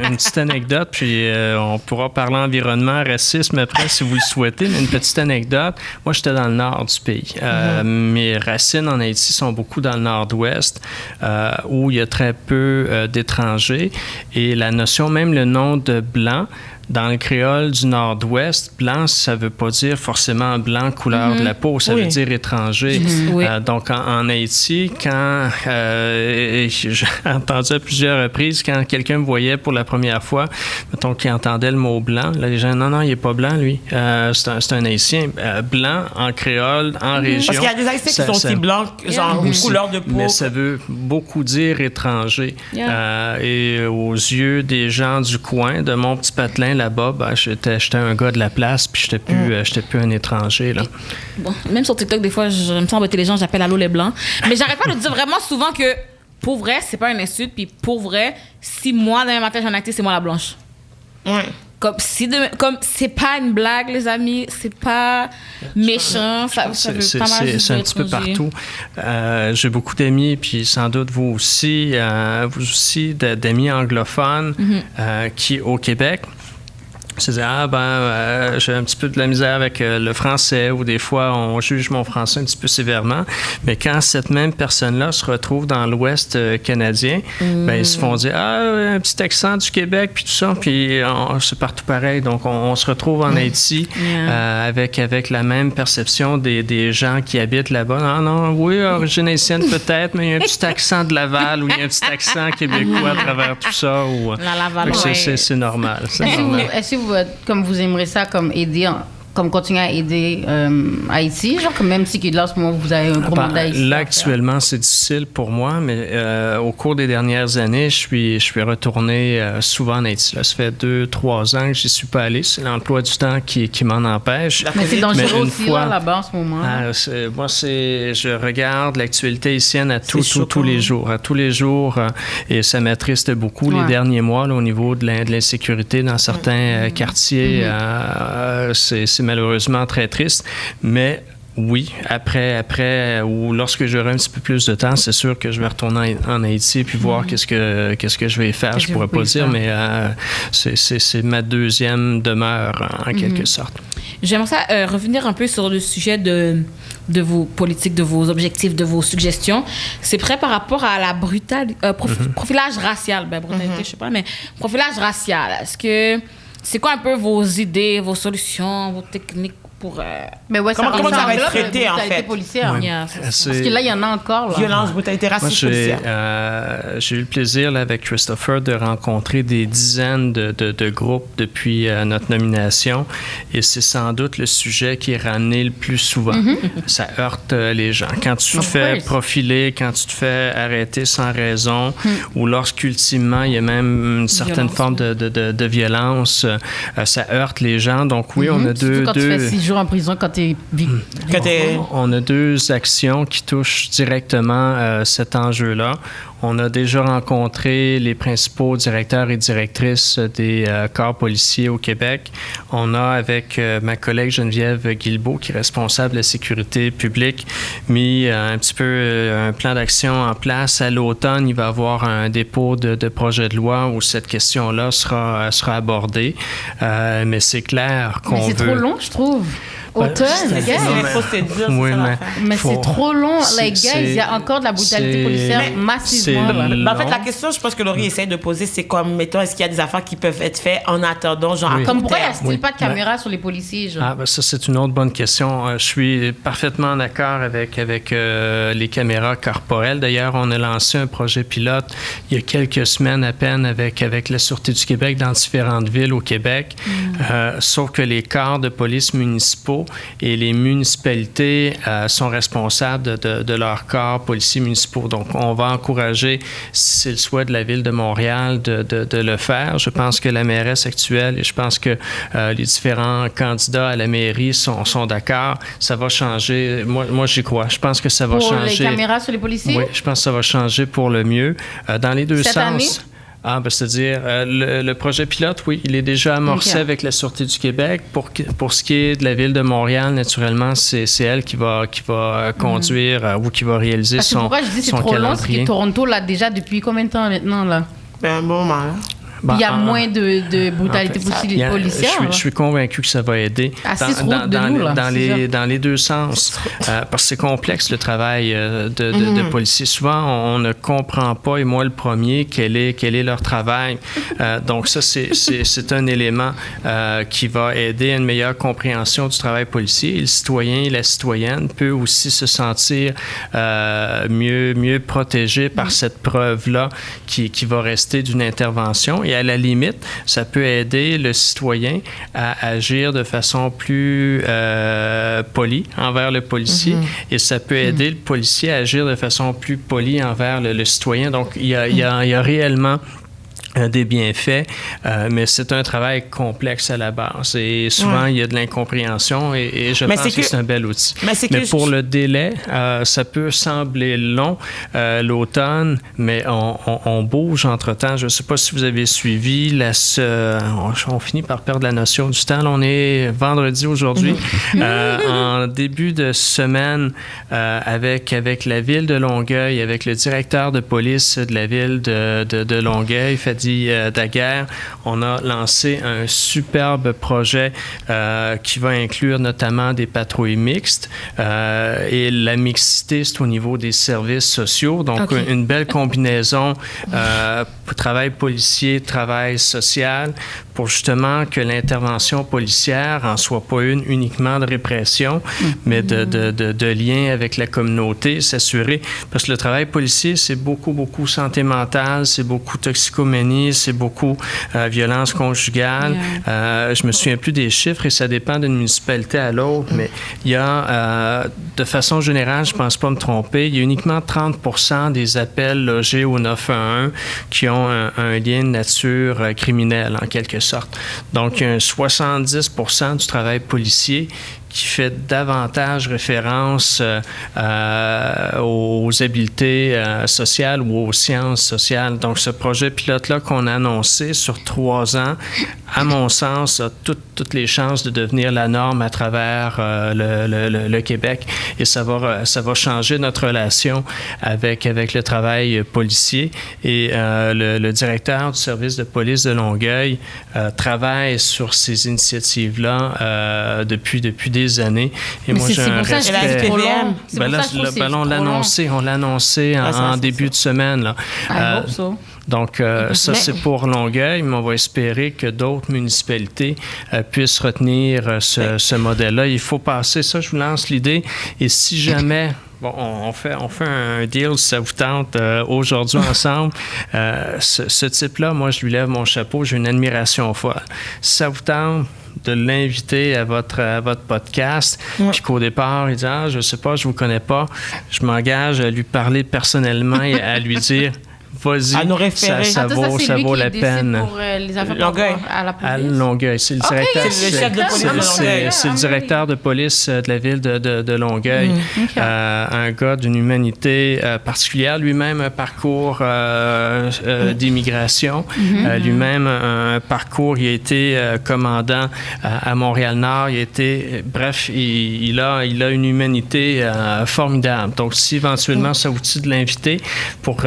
une petite anecdote, puis on pourra parler environnement, racisme après, si vous le souhaitez, mais une petite anecdote. Moi, j'étais dans le nord du pays. Mes racines en Haïti sont beaucoup dans le nord-ouest, où il y a très peu d'étrangers. Et la notion, même le nom de blanc, dans le créole du Nord-Ouest, blanc, ça ne veut pas dire forcément blanc, couleur de la peau, ça veut dire étranger. Donc, en Haïti, quand j'ai entendu à plusieurs reprises, quand quelqu'un me voyait pour la première fois, mettons qu'il entendait le mot blanc, là, les gens, non, il n'est pas blanc, lui. C'est un Haïtien. Blanc, en créole, en région. Parce qu'il y a des Haïtiens qui sont aussi blancs, genre couleur de peau. Mais ça veut beaucoup dire étranger. Et aux yeux des gens du coin, de mon petit patelin, là-bas, j'étais un gars de la place, puis j'étais plus un étranger, là. Bon, même sur TikTok, des fois, je me sens embêter les gens, j'appelle allô les Blancs. Mais j'arrête pas de dire vraiment souvent que, pour vrai, c'est pas une insulte, puis pour vrai, si moi, demain matin, j'ai un actif, c'est moi la blanche. Comme c'est pas une blague, les amis, c'est pas méchant, ça veut pas mal juste c'est un petit peu partout. J'ai beaucoup d'amis, puis sans doute vous aussi d'amis anglophones qui, au Québec, se disent j'ai un petit peu de la misère avec le français, ou des fois on juge mon français un petit peu sévèrement, mais quand cette même personne-là se retrouve dans l'Ouest canadien, ils se font dire un petit accent du Québec puis tout ça, puis c'est partout pareil. Donc on se retrouve en Haïti avec la même perception des gens qui habitent là-bas. Oui, origine haïtienne peut-être, mais il y a un petit accent de Laval, ou il y a un petit accent québécois à travers tout ça, ou la Laval, c'est normal. Est-ce que vous, comme vous aimeriez ça, comme aider comme continuer à aider Haïti, genre, même si là, en ce moment, vous avez un gros mandat ici? Là, actuellement, c'est difficile pour moi, mais au cours des dernières années, je suis retourné souvent en Haïti. Là, ça fait 2-3 ans que j'y suis pas allé. C'est l'emploi du temps qui m'en empêche. Mais c'est dangereux aussi, là-bas, en ce moment. Moi, je regarde l'actualité haïtienne tous les jours. À tous les jours, et ça m'attriste beaucoup les derniers mois là, au niveau de l'insécurité dans certains quartiers. C'est malheureusement très triste, mais oui, après, ou lorsque j'aurai un petit peu plus de temps, c'est sûr que je vais retourner en Haïti puis voir qu'est-ce que je vais faire. Je pourrais pas dire, mais c'est ma deuxième demeure en quelque sorte. J'aimerais ça revenir un peu sur le sujet de vos politiques, de vos objectifs, de vos suggestions. C'est prêt par rapport à la profilage racial. Brutalité, je sais pas, mais profilage racial. C'est quoi un peu vos idées, vos solutions, vos techniques pour... Mais ouais, comment ça va être traité, en fait? Policière. Oui. Parce que là, il y en a encore. Là. Violence, brutalité raciste policière. J'ai eu le plaisir là, avec Christopher de rencontrer des dizaines de groupes depuis notre nomination et c'est sans doute le sujet qui est ramené le plus souvent. Ça heurte les gens. Quand tu te fais profiler, quand tu te fais arrêter sans raison ou lorsqu'ultimement il y a même une certaine forme de violence, ça heurte les gens. Donc oui, on a quand tu fais 6 jours en prison quand tu es victime. On a 2 actions qui touchent directement cet enjeu-là. On a déjà rencontré les principaux directeurs et directrices des corps policiers au Québec. On a, avec ma collègue Geneviève Guilbeault, qui est responsable de la sécurité publique, mis un petit peu un plan d'action en place. À l'automne, il va y avoir un dépôt de projet de loi où cette question-là sera abordée. Mais c'est clair qu'on veut... Mais c'est trop long, je trouve. Automne, mais c'est trop long, les gars. Il y a encore de la brutalité policière massivement. En fait, la question, je pense que Laurie essaie de poser, c'est comme, mettons, est-ce qu'il y a des affaires qui peuvent être faites en attendant, genre comme pourquoi il n'y a pas de caméra sur les policiers, genre? Ça, c'est une autre bonne question. Je suis parfaitement d'accord avec les caméras corporelles. D'ailleurs, on a lancé un projet pilote il y a quelques semaines à peine avec la Sûreté du Québec dans différentes villes au Québec. Sauf que les corps de police municipaux et les municipalités sont responsables de leurs corps policiers municipaux. Donc, on va encourager, si c'est le souhait de la Ville de Montréal, de le faire. Je pense que la mairesse actuelle et je pense que les différents candidats à la mairie sont d'accord. Ça va changer. Moi, j'y crois. Je pense que ça va changer. Pour les caméras sur les policiers? Oui, je pense que ça va changer pour le mieux. Dans les deux Cette sens. année? C'est-à-dire, le projet pilote, oui, il est déjà amorcé avec la Sûreté du Québec. Pour ce qui est de la Ville de Montréal, naturellement, c'est elle qui va conduire ou qui va réaliser son calendrier. Pourquoi je dis c'est trop long, c'est que Toronto l'a déjà depuis combien de temps maintenant, là? Un bon moment. Il y a moins de brutalité policière. Je suis convaincu que ça va aider dans les deux sens. Parce que c'est complexe le travail de policiers. Souvent, on ne comprend pas, et moi le premier, quel est leur travail. Donc ça, c'est un élément qui va aider à une meilleure compréhension du travail policier. Et le citoyen et la citoyenne peut aussi se sentir mieux protégé par cette preuve-là qui va rester d'une intervention. Et à la limite, ça peut aider le citoyen à agir de façon plus polie envers le policier et ça peut aider le policier à agir de façon plus polie envers le citoyen. Donc, il y a réellement des bienfaits, mais c'est un travail complexe à la base. Et souvent, il y a de l'incompréhension et je pense que c'est un bel outil. Mais pour le délai, ça peut sembler long l'automne, mais on bouge entre-temps. Je ne sais pas si vous avez suivi, on finit par perdre la notion du temps. Là, on est vendredi aujourd'hui. En début de semaine, avec la ville de Longueuil, avec le directeur de police de la ville de Longueuil, Fadi Daguerre, on a lancé un superbe projet qui va inclure notamment des patrouilles mixtes et la mixité, c'est au niveau des services sociaux. Donc, une belle combinaison travail policier, travail social pour justement que l'intervention policière en soit pas une uniquement de répression, mais de lien avec la communauté, s'assurer. Parce que le travail policier, c'est beaucoup santé mentale, c'est beaucoup toxicomanie, c'est beaucoup violence conjugale. Je me souviens plus des chiffres et ça dépend d'une municipalité à l'autre, mais il y a, de façon générale, je pense pas me tromper, il y a uniquement 30% des appels logés au 911 qui ont un lien de nature criminelle, en quelque sorte. Donc, il y a un 70% du travail policier qui fait davantage référence aux habiletés sociales ou aux sciences sociales. Donc, ce projet pilote-là qu'on a annoncé sur 3 ans, à mon sens, a toutes les chances de devenir la norme à travers le Québec. Et ça va changer notre relation avec le travail policier. Et le directeur du service de police de Longueuil travaille sur ces initiatives-là depuis des années. Et mais moi, j'ai un respect. On l'a annoncé en début de semaine. Là. Donc, ça, c'est pour Longueuil, mais on va espérer que d'autres municipalités puissent retenir ce modèle-là. Il faut passer ça, je vous lance l'idée. Et si jamais... Bon, on fait un deal, si ça vous tente, aujourd'hui ensemble. Ce type-là, moi, je lui lève mon chapeau, j'ai une admiration folle. Si ça vous tente de l'inviter à votre podcast, puis qu'au départ, il dit « Ah, je sais pas, je vous connais pas », je m'engage à lui parler personnellement et à lui dire « Vas-y, ça vaut la peine. » Pour les affaires à la police. À Longueuil. C'est le directeur. C'est le chef de police de Longueuil. C'est le directeur de police de la ville de Longueuil. Un gars d'une humanité particulière. Lui-même, un parcours d'immigration. Lui-même, un parcours. Il a été commandant à Montréal-Nord. Il a une humanité formidable. Donc, si éventuellement ça vous tue de l'inviter pour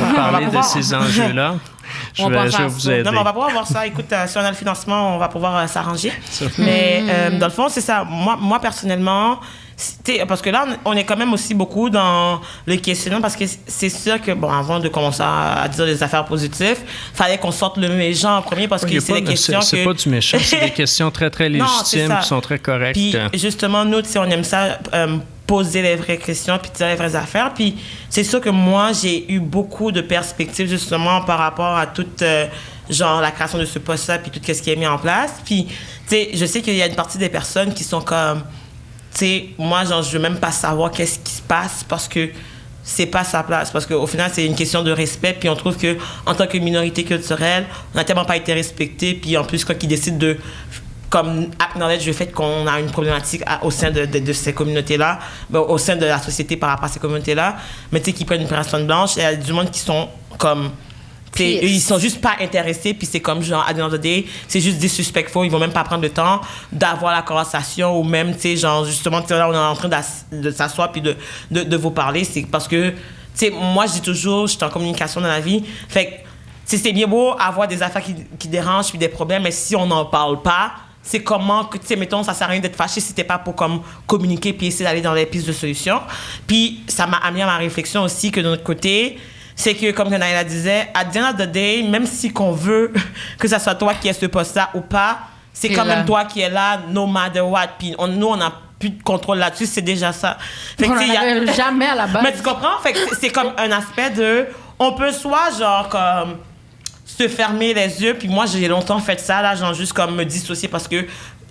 parler de ces enjeux-là, je vais vous aider. Non, mais on va pouvoir voir ça. Écoute, si on a le financement, on va pouvoir s'arranger. Mais dans le fond, c'est ça. Moi personnellement, parce que là, on est quand même aussi beaucoup dans le questionnement, parce que c'est sûr que, bon, avant de commencer à dire des affaires positives, il fallait qu'on sorte le méchant en premier, parce que c'est des questions c'est pas du méchant, c'est des questions très, très légitimes, qui sont très correctes. Puis, justement, nous, on aime ça... poser les vraies questions, puis dire les vraies affaires. Puis c'est sûr que moi, j'ai eu beaucoup de perspectives, justement, par rapport à toute, la création de ce poste-là, puis tout ce qui est mis en place. Puis, tu sais, je sais qu'il y a une partie des personnes qui sont comme, tu sais, moi, je veux même pas savoir qu'est-ce qui se passe, parce que c'est pas sa place. Parce qu'au final, c'est une question de respect, puis on trouve que en tant que minorité culturelle, on n'a tellement pas été respecté, puis en plus, quand ils décident de comme acknowledge le fait qu'on a une problématique au sein de ces communautés-là, au sein de la société par rapport à ces communautés-là, mais tu sais, qui prennent une personne blanche, il y a du monde qui sont comme... Ils sont juste pas intéressés, puis c'est comme genre, à the end of the day, c'est juste disrespectful, ils vont même pas prendre le temps d'avoir la conversation, ou même, tu sais, genre, justement, là, on est en train de s'asseoir puis de vous parler, c'est parce que, tu sais, moi, je dis toujours, je suis en communication dans la vie, fait que, c'est bien beau avoir des affaires qui dérangent, puis des problèmes, mais si on n'en parle pas, c'est comment, tu sais, mettons, ça sert à rien d'être fâché si c'était pas pour comme communiquer puis essayer d'aller dans les pistes de solutions. Puis ça m'a amené à ma réflexion aussi que de notre côté, c'est que, comme Naila disait, at the end of the day, même si qu'on veut que ça soit toi qui aies ce poste-là ou pas, c'est quand même toi qui es là, no matter what. Puis nous, on n'a plus de contrôle là-dessus, c'est déjà ça. Fait que, jamais à la base. Mais tu comprends? Fait que c'est comme un aspect de... On peut soit, genre, comme... se fermer les yeux, puis moi j'ai longtemps fait ça, là, genre juste comme me dissocier parce que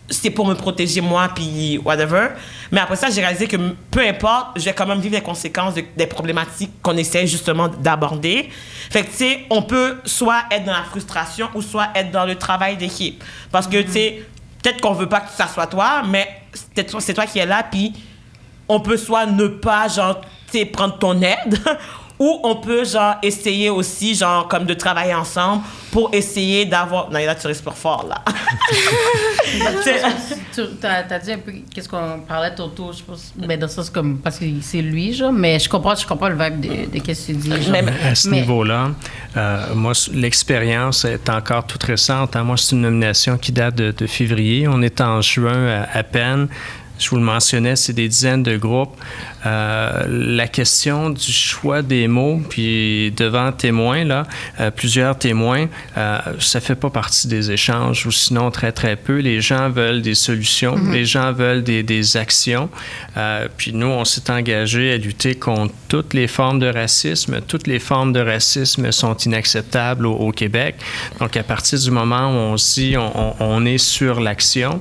c'est pour me protéger moi, puis whatever. Mais après ça, j'ai réalisé que peu importe, je vais quand même vivre les conséquences des problématiques qu'on essaie justement d'aborder. Fait que, tu sais, on peut soit être dans la frustration ou soit être dans le travail d'équipe. Parce que, tu sais, peut-être qu'on veut pas que ça soit toi, mais c'est toi qui es là, puis on peut soit ne pas, genre, tu sais, prendre ton aide, ou on peut, genre, essayer aussi, genre, comme de travailler ensemble pour essayer d'avoir... Non, là, tu respires fort, là. T'as dit un peu qu'est-ce qu'on parlait tantôt, je pense, mais dans le sens comme... Parce que c'est lui, genre, mais je comprends le vibe de qu'est-ce que tu dis. Genre. À ce niveau-là, moi, l'expérience est encore toute récente. Hein. Moi, c'est une nomination qui date de février. On est en juin à peine. je vous le mentionnais, c'est des dizaines de groupes. La question du choix des mots, puis devant témoins, là, plusieurs témoins, ça fait pas partie des échanges, ou sinon très, très peu. Les gens veulent des solutions, les gens veulent des actions. Puis nous, on s'est engagé à lutter contre toutes les formes de racisme. Toutes les formes de racisme sont inacceptables au Québec. Donc, à partir du moment où on se dit on est sur l'action,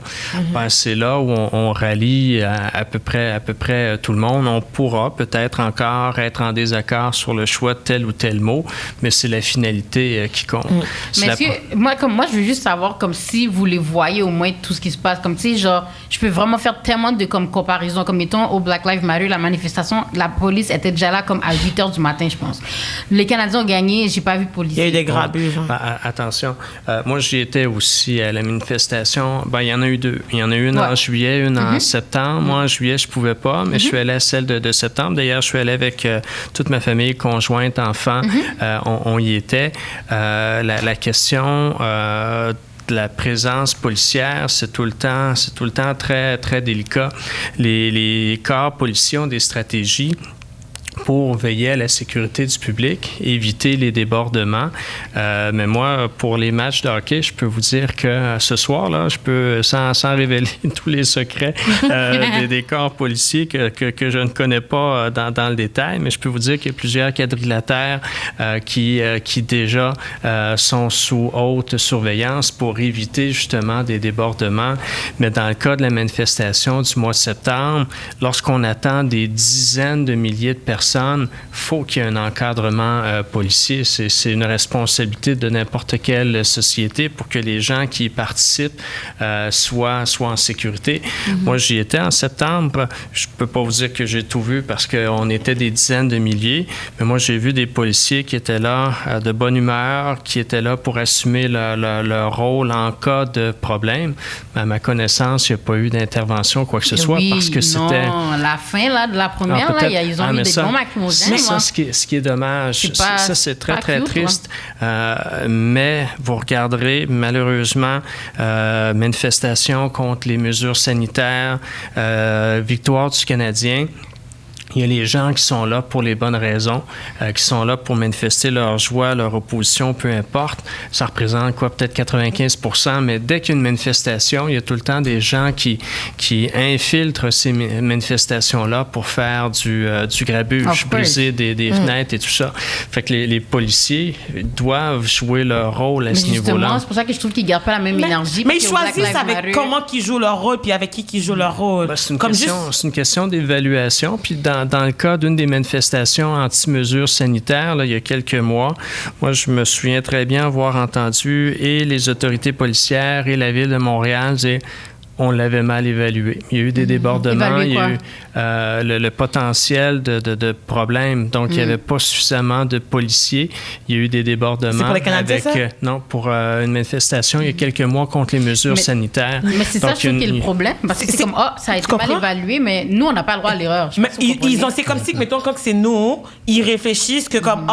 ben, c'est là où on rallie à peu près tout le monde. On pourra peut-être encore être en désaccord sur le choix de tel ou tel mot, mais c'est la finalité qui compte. Mais moi, je veux juste savoir comme si vous les voyez au moins tout ce qui se passe. Comme, tu sais, genre, je peux vraiment faire tellement de comparaisons. Comme, mettons, au Black Lives Matter, la manifestation, la police était déjà là comme à 8 h du matin, je pense. Les Canadiens ont gagné, j'ai pas vu de policiers. Il y a eu des grabuges. Attention, moi, j'y étais aussi à la manifestation. Ben, il y en a eu deux. Il y en a eu une en juillet, une en septembre. Moi, en juillet, je pouvais pas, mais je suis allé à celle de septembre. D'ailleurs, je suis allé avec toute ma famille, conjointe, enfants. On y était. La question de la présence policière, c'est tout le temps très, très délicat. Les corps policiers ont des stratégies pour veiller à la sécurité du public, éviter les débordements. Mais moi, pour les matchs de hockey, je peux vous dire que ce soir-là, je peux, sans révéler tous les secrets des corps policiers que je ne connais pas dans le détail, mais je peux vous dire qu'il y a plusieurs quadrilatères qui déjà sont sous haute surveillance pour éviter justement des débordements. Mais dans le cas de la manifestation du mois de septembre, lorsqu'on attend des dizaines de milliers de personnes, il faut qu'il y ait un encadrement policier. C'est une responsabilité de n'importe quelle société pour que les gens qui y participent soient en sécurité. Moi, j'y étais en septembre. Je ne peux pas vous dire que j'ai tout vu parce qu'on était des dizaines de milliers, mais moi, j'ai vu des policiers qui étaient là de bonne humeur, qui étaient là pour assumer leur rôle en cas de problème. Mais à ma connaissance, il n'y a pas eu d'intervention, quoi que ce soit, parce que c'était... Non, la fin là, de la première, là, ils ont eu des bombes lacrymogènes. Ça, ce qui est dommage, ça, c'est très, très triste. Mais vous regarderez, malheureusement, manifestation contre les mesures sanitaires, victoire du Canadien. Il y a les gens qui sont là pour les bonnes raisons, qui sont là pour manifester leur joie, leur opposition, peu importe. Ça représente quoi, peut-être 95%, mais dès qu'il y a une manifestation, il y a tout le temps des gens qui infiltrent ces manifestations-là pour faire du grabuge, briser des fenêtres et tout ça. Fait que les policiers doivent jouer leur rôle à ce niveau-là. C'est pour ça que je trouve qu'ils ne gardent pas la même énergie. Mais ils choisissent avec comment ils jouent leur rôle puis avec qui ils jouent leur rôle. Ben, c'est une question d'évaluation. Puis dans le cas d'une des manifestations anti-mesures sanitaires, là, il y a quelques mois, moi, je me souviens très bien avoir entendu et les autorités policières et la Ville de Montréal dire on l'avait mal évalué. Il y a eu des débordements, il y a eu le potentiel de problèmes. Donc, il n'y avait pas suffisamment de policiers. Il y a eu des débordements. C'est pour les Canadiens, ça? Non, pour une manifestation il y a quelques mois contre les mesures sanitaires. Mais c'est ça, je trouve, qui est le problème. Parce que c'est comme, ça a été mal évalué, mais nous, on n'a pas le droit à l'erreur. Mais c'est comme si, mettons, quand c'est nous, ils réfléchissent que comme,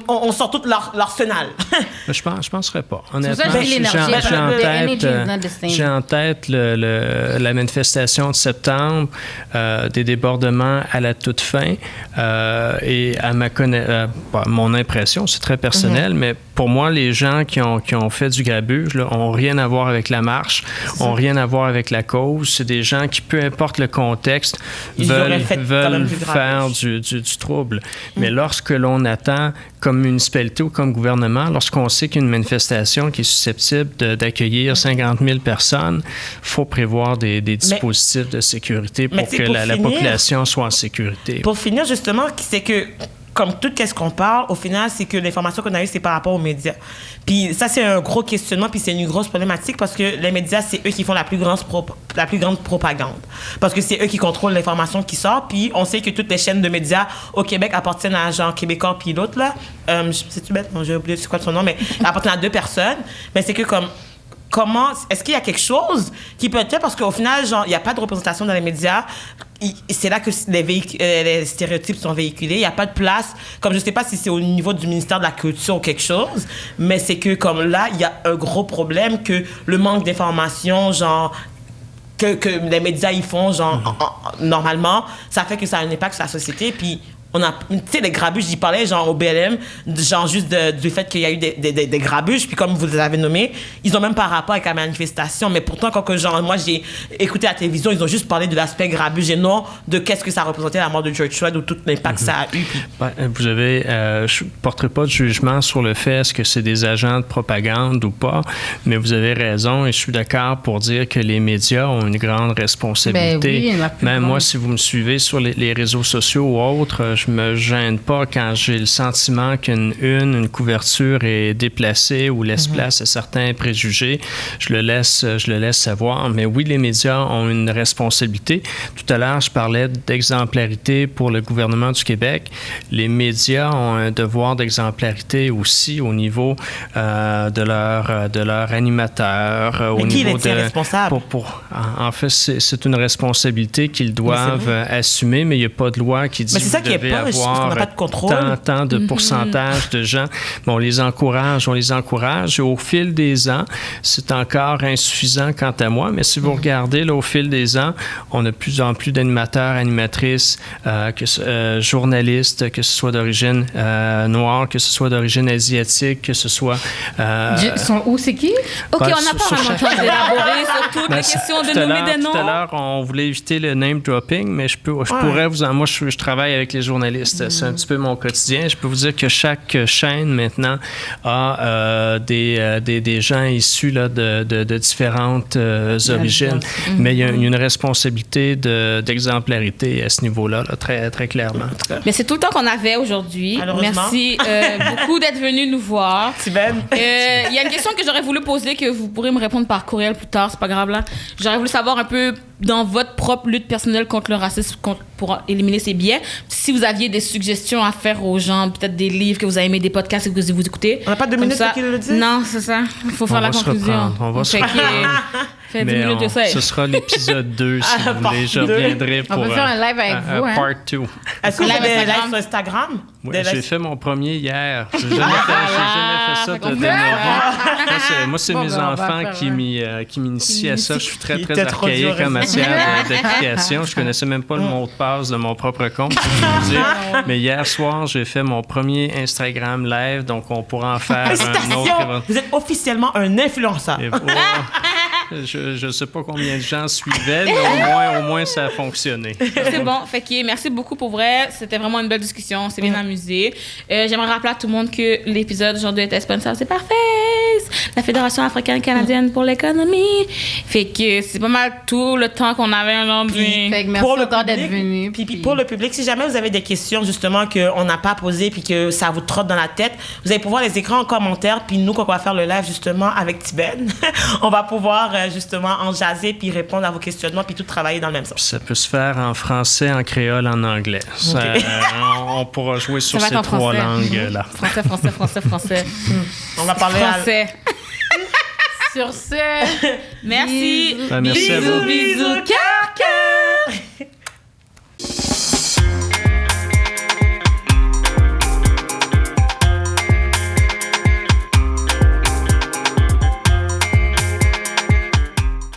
on sort tout l'arsenal. Je ne penserais pas. Honnêtement, j'ai en tête la manifestation de septembre, des débordements à la toute fin. Et à mon impression, c'est très personnel, mais pour moi, les gens qui ont fait du grabuge n'ont rien à voir avec la marche, n'ont rien à voir avec la cause. C'est des gens qui, peu importe le contexte, veulent faire du trouble. Mais lorsque l'on attend, comme municipalité ou comme gouvernement, lorsqu'on sait qu'une manifestation qui est susceptible d'accueillir 50 000 personnes, il faut prévoir des dispositifs de sécurité pour que la population soit en sécurité. Pour finir, justement, c'est que comme tout ce qu'on parle, au final, c'est que l'information qu'on a eue, c'est par rapport aux médias. Puis ça, c'est un gros questionnement, puis c'est une grosse problématique parce que les médias, c'est eux qui font la plus grande propagande. Parce que c'est eux qui contrôlent l'information qui sort, puis on sait que toutes les chaînes de médias au Québec appartiennent à genre Québécois puis l'autre, là. C'est-tu bête? J'ai oublié c'est quoi son nom, mais appartiennent à 2 personnes. Mais c'est que comme... Est-ce qu'il y a quelque chose qui peut être fait? Parce qu'au final, genre, il n'y a pas de représentation dans les médias. C'est là que les stéréotypes sont véhiculés. Il n'y a pas de place. Comme je ne sais pas si c'est au niveau du ministère de la Culture ou quelque chose, mais c'est que comme là, il y a un gros problème que le manque d'information, genre, que les médias y font, genre, normalement, ça fait que ça a un impact sur la société. Puis, on a, tu sais, les grabuges, j'y parlais, genre, au BLM, genre, juste du fait qu'il y a eu des grabuges. Puis, comme vous les avez nommés, ils ont même pas rapport avec la manifestation. Mais pourtant, quand que, genre, moi, j'ai écouté la télévision, ils ont juste parlé de l'aspect grabuge et non de qu'est-ce que ça représentait la mort de George Floyd ou tout l'impact que ça a eu. Puis... Vous avez, je ne porterai pas de jugement sur le fait est-ce que c'est des agents de propagande ou pas, mais vous avez raison et je suis d'accord pour dire que les médias ont une grande responsabilité. Ben oui, même moi, si vous me suivez sur les réseaux sociaux ou autres, je me gêne pas quand j'ai le sentiment une couverture est déplacée ou laisse place à certains préjugés. Je le laisse savoir. Mais oui, les médias ont une responsabilité. Tout à l'heure, je parlais d'exemplarité pour le gouvernement du Québec. Les médias ont un devoir d'exemplarité aussi au niveau de leur animateur. Mais qui est responsable? En fait, c'est une responsabilité qu'ils doivent assumer, mais il n'y a pas de loi qui dit mais c'est ça que vous devez avoir n'a pas de contrôle. tant de pourcentage de gens. Bon, on les encourage. Et au fil des ans, c'est encore insuffisant quant à moi, mais si vous regardez, là, au fil des ans, on a de plus en plus d'animateurs, animatrices, journalistes, que ce soit d'origine noire, que ce soit d'origine asiatique, que ce soit... sont où, c'est qui? OK, on n'a pas vraiment le temps d'élaborer sur toutes les questions de nommer des noms. Tout à l'heure, on voulait éviter le name dropping, mais je pourrais vous en... Moi, je travaille avec les journalistes. C'est un petit peu mon quotidien. Je peux vous dire que chaque chaîne, maintenant, a des gens issus là, de différentes origines. Mais il y a une responsabilité d'exemplarité à ce niveau-là, là, très, très clairement. Mais c'est tout le temps qu'on avait aujourd'hui. Merci beaucoup d'être venu nous voir. Tibène. Il y a une question que j'aurais voulu poser, que vous pourrez me répondre par courriel plus tard, c'est pas grave là. J'aurais voulu savoir un peu, dans votre propre lutte personnelle contre le racisme, pour éliminer ces biais, si vous aviez des suggestions à faire aux gens, peut-être des livres que vous avez aimés, des podcasts que vous écoutez. On n'a pas 2 minutes pour qu'il le dise? Non, c'est ça. Il faut faire la conclusion. On va se reprendre. Fait 10 minutes de ça. Ce sera l'épisode 2, si vous voulez. Je reviendrai pour on peut faire un live avec vous, hein? part 2. Est-ce que vous avez des lives sur Instagram? Oui, j'ai fait mon premier hier. J'ai jamais fait ça de ma vie. Moi, c'est mes enfants qui m'initient à ça. Je suis très, très archaïque en matière d'application. Je connaissais même pas le mot de passe de mon propre compte. Mais hier soir, j'ai fait mon premier Instagram live, donc on pourra en faire un autre. Vous êtes officiellement un influenceur. Je ne sais pas combien de gens suivaient, mais au moins ça a fonctionné. C'est bon. Fait que merci beaucoup pour vrai. C'était vraiment une belle discussion. On s'est bien amusé. J'aimerais rappeler à tout le monde que l'épisode aujourd'hui était sponsor. C'est parfait. La Fédération africaine-canadienne pour l'économie. Fait que c'est pas mal tout le temps qu'on avait aujourd'hui. Fait que merci encore d'être venu. Puis pour le public, si jamais vous avez des questions justement qu'on n'a pas posées puis que ça vous trotte dans la tête, vous allez pouvoir les écrire en commentaire. Puis nous, quand on va faire le live justement avec Tibène, on va pouvoir justement en jaser puis répondre à vos questionnements puis tout travailler dans le même sens. Ça peut se faire en français, en créole, en anglais. Okay. On pourra jouer sur ces 3 langues-là. Français. On va parler français. Sur ce, merci. Merci à vous. Bisous.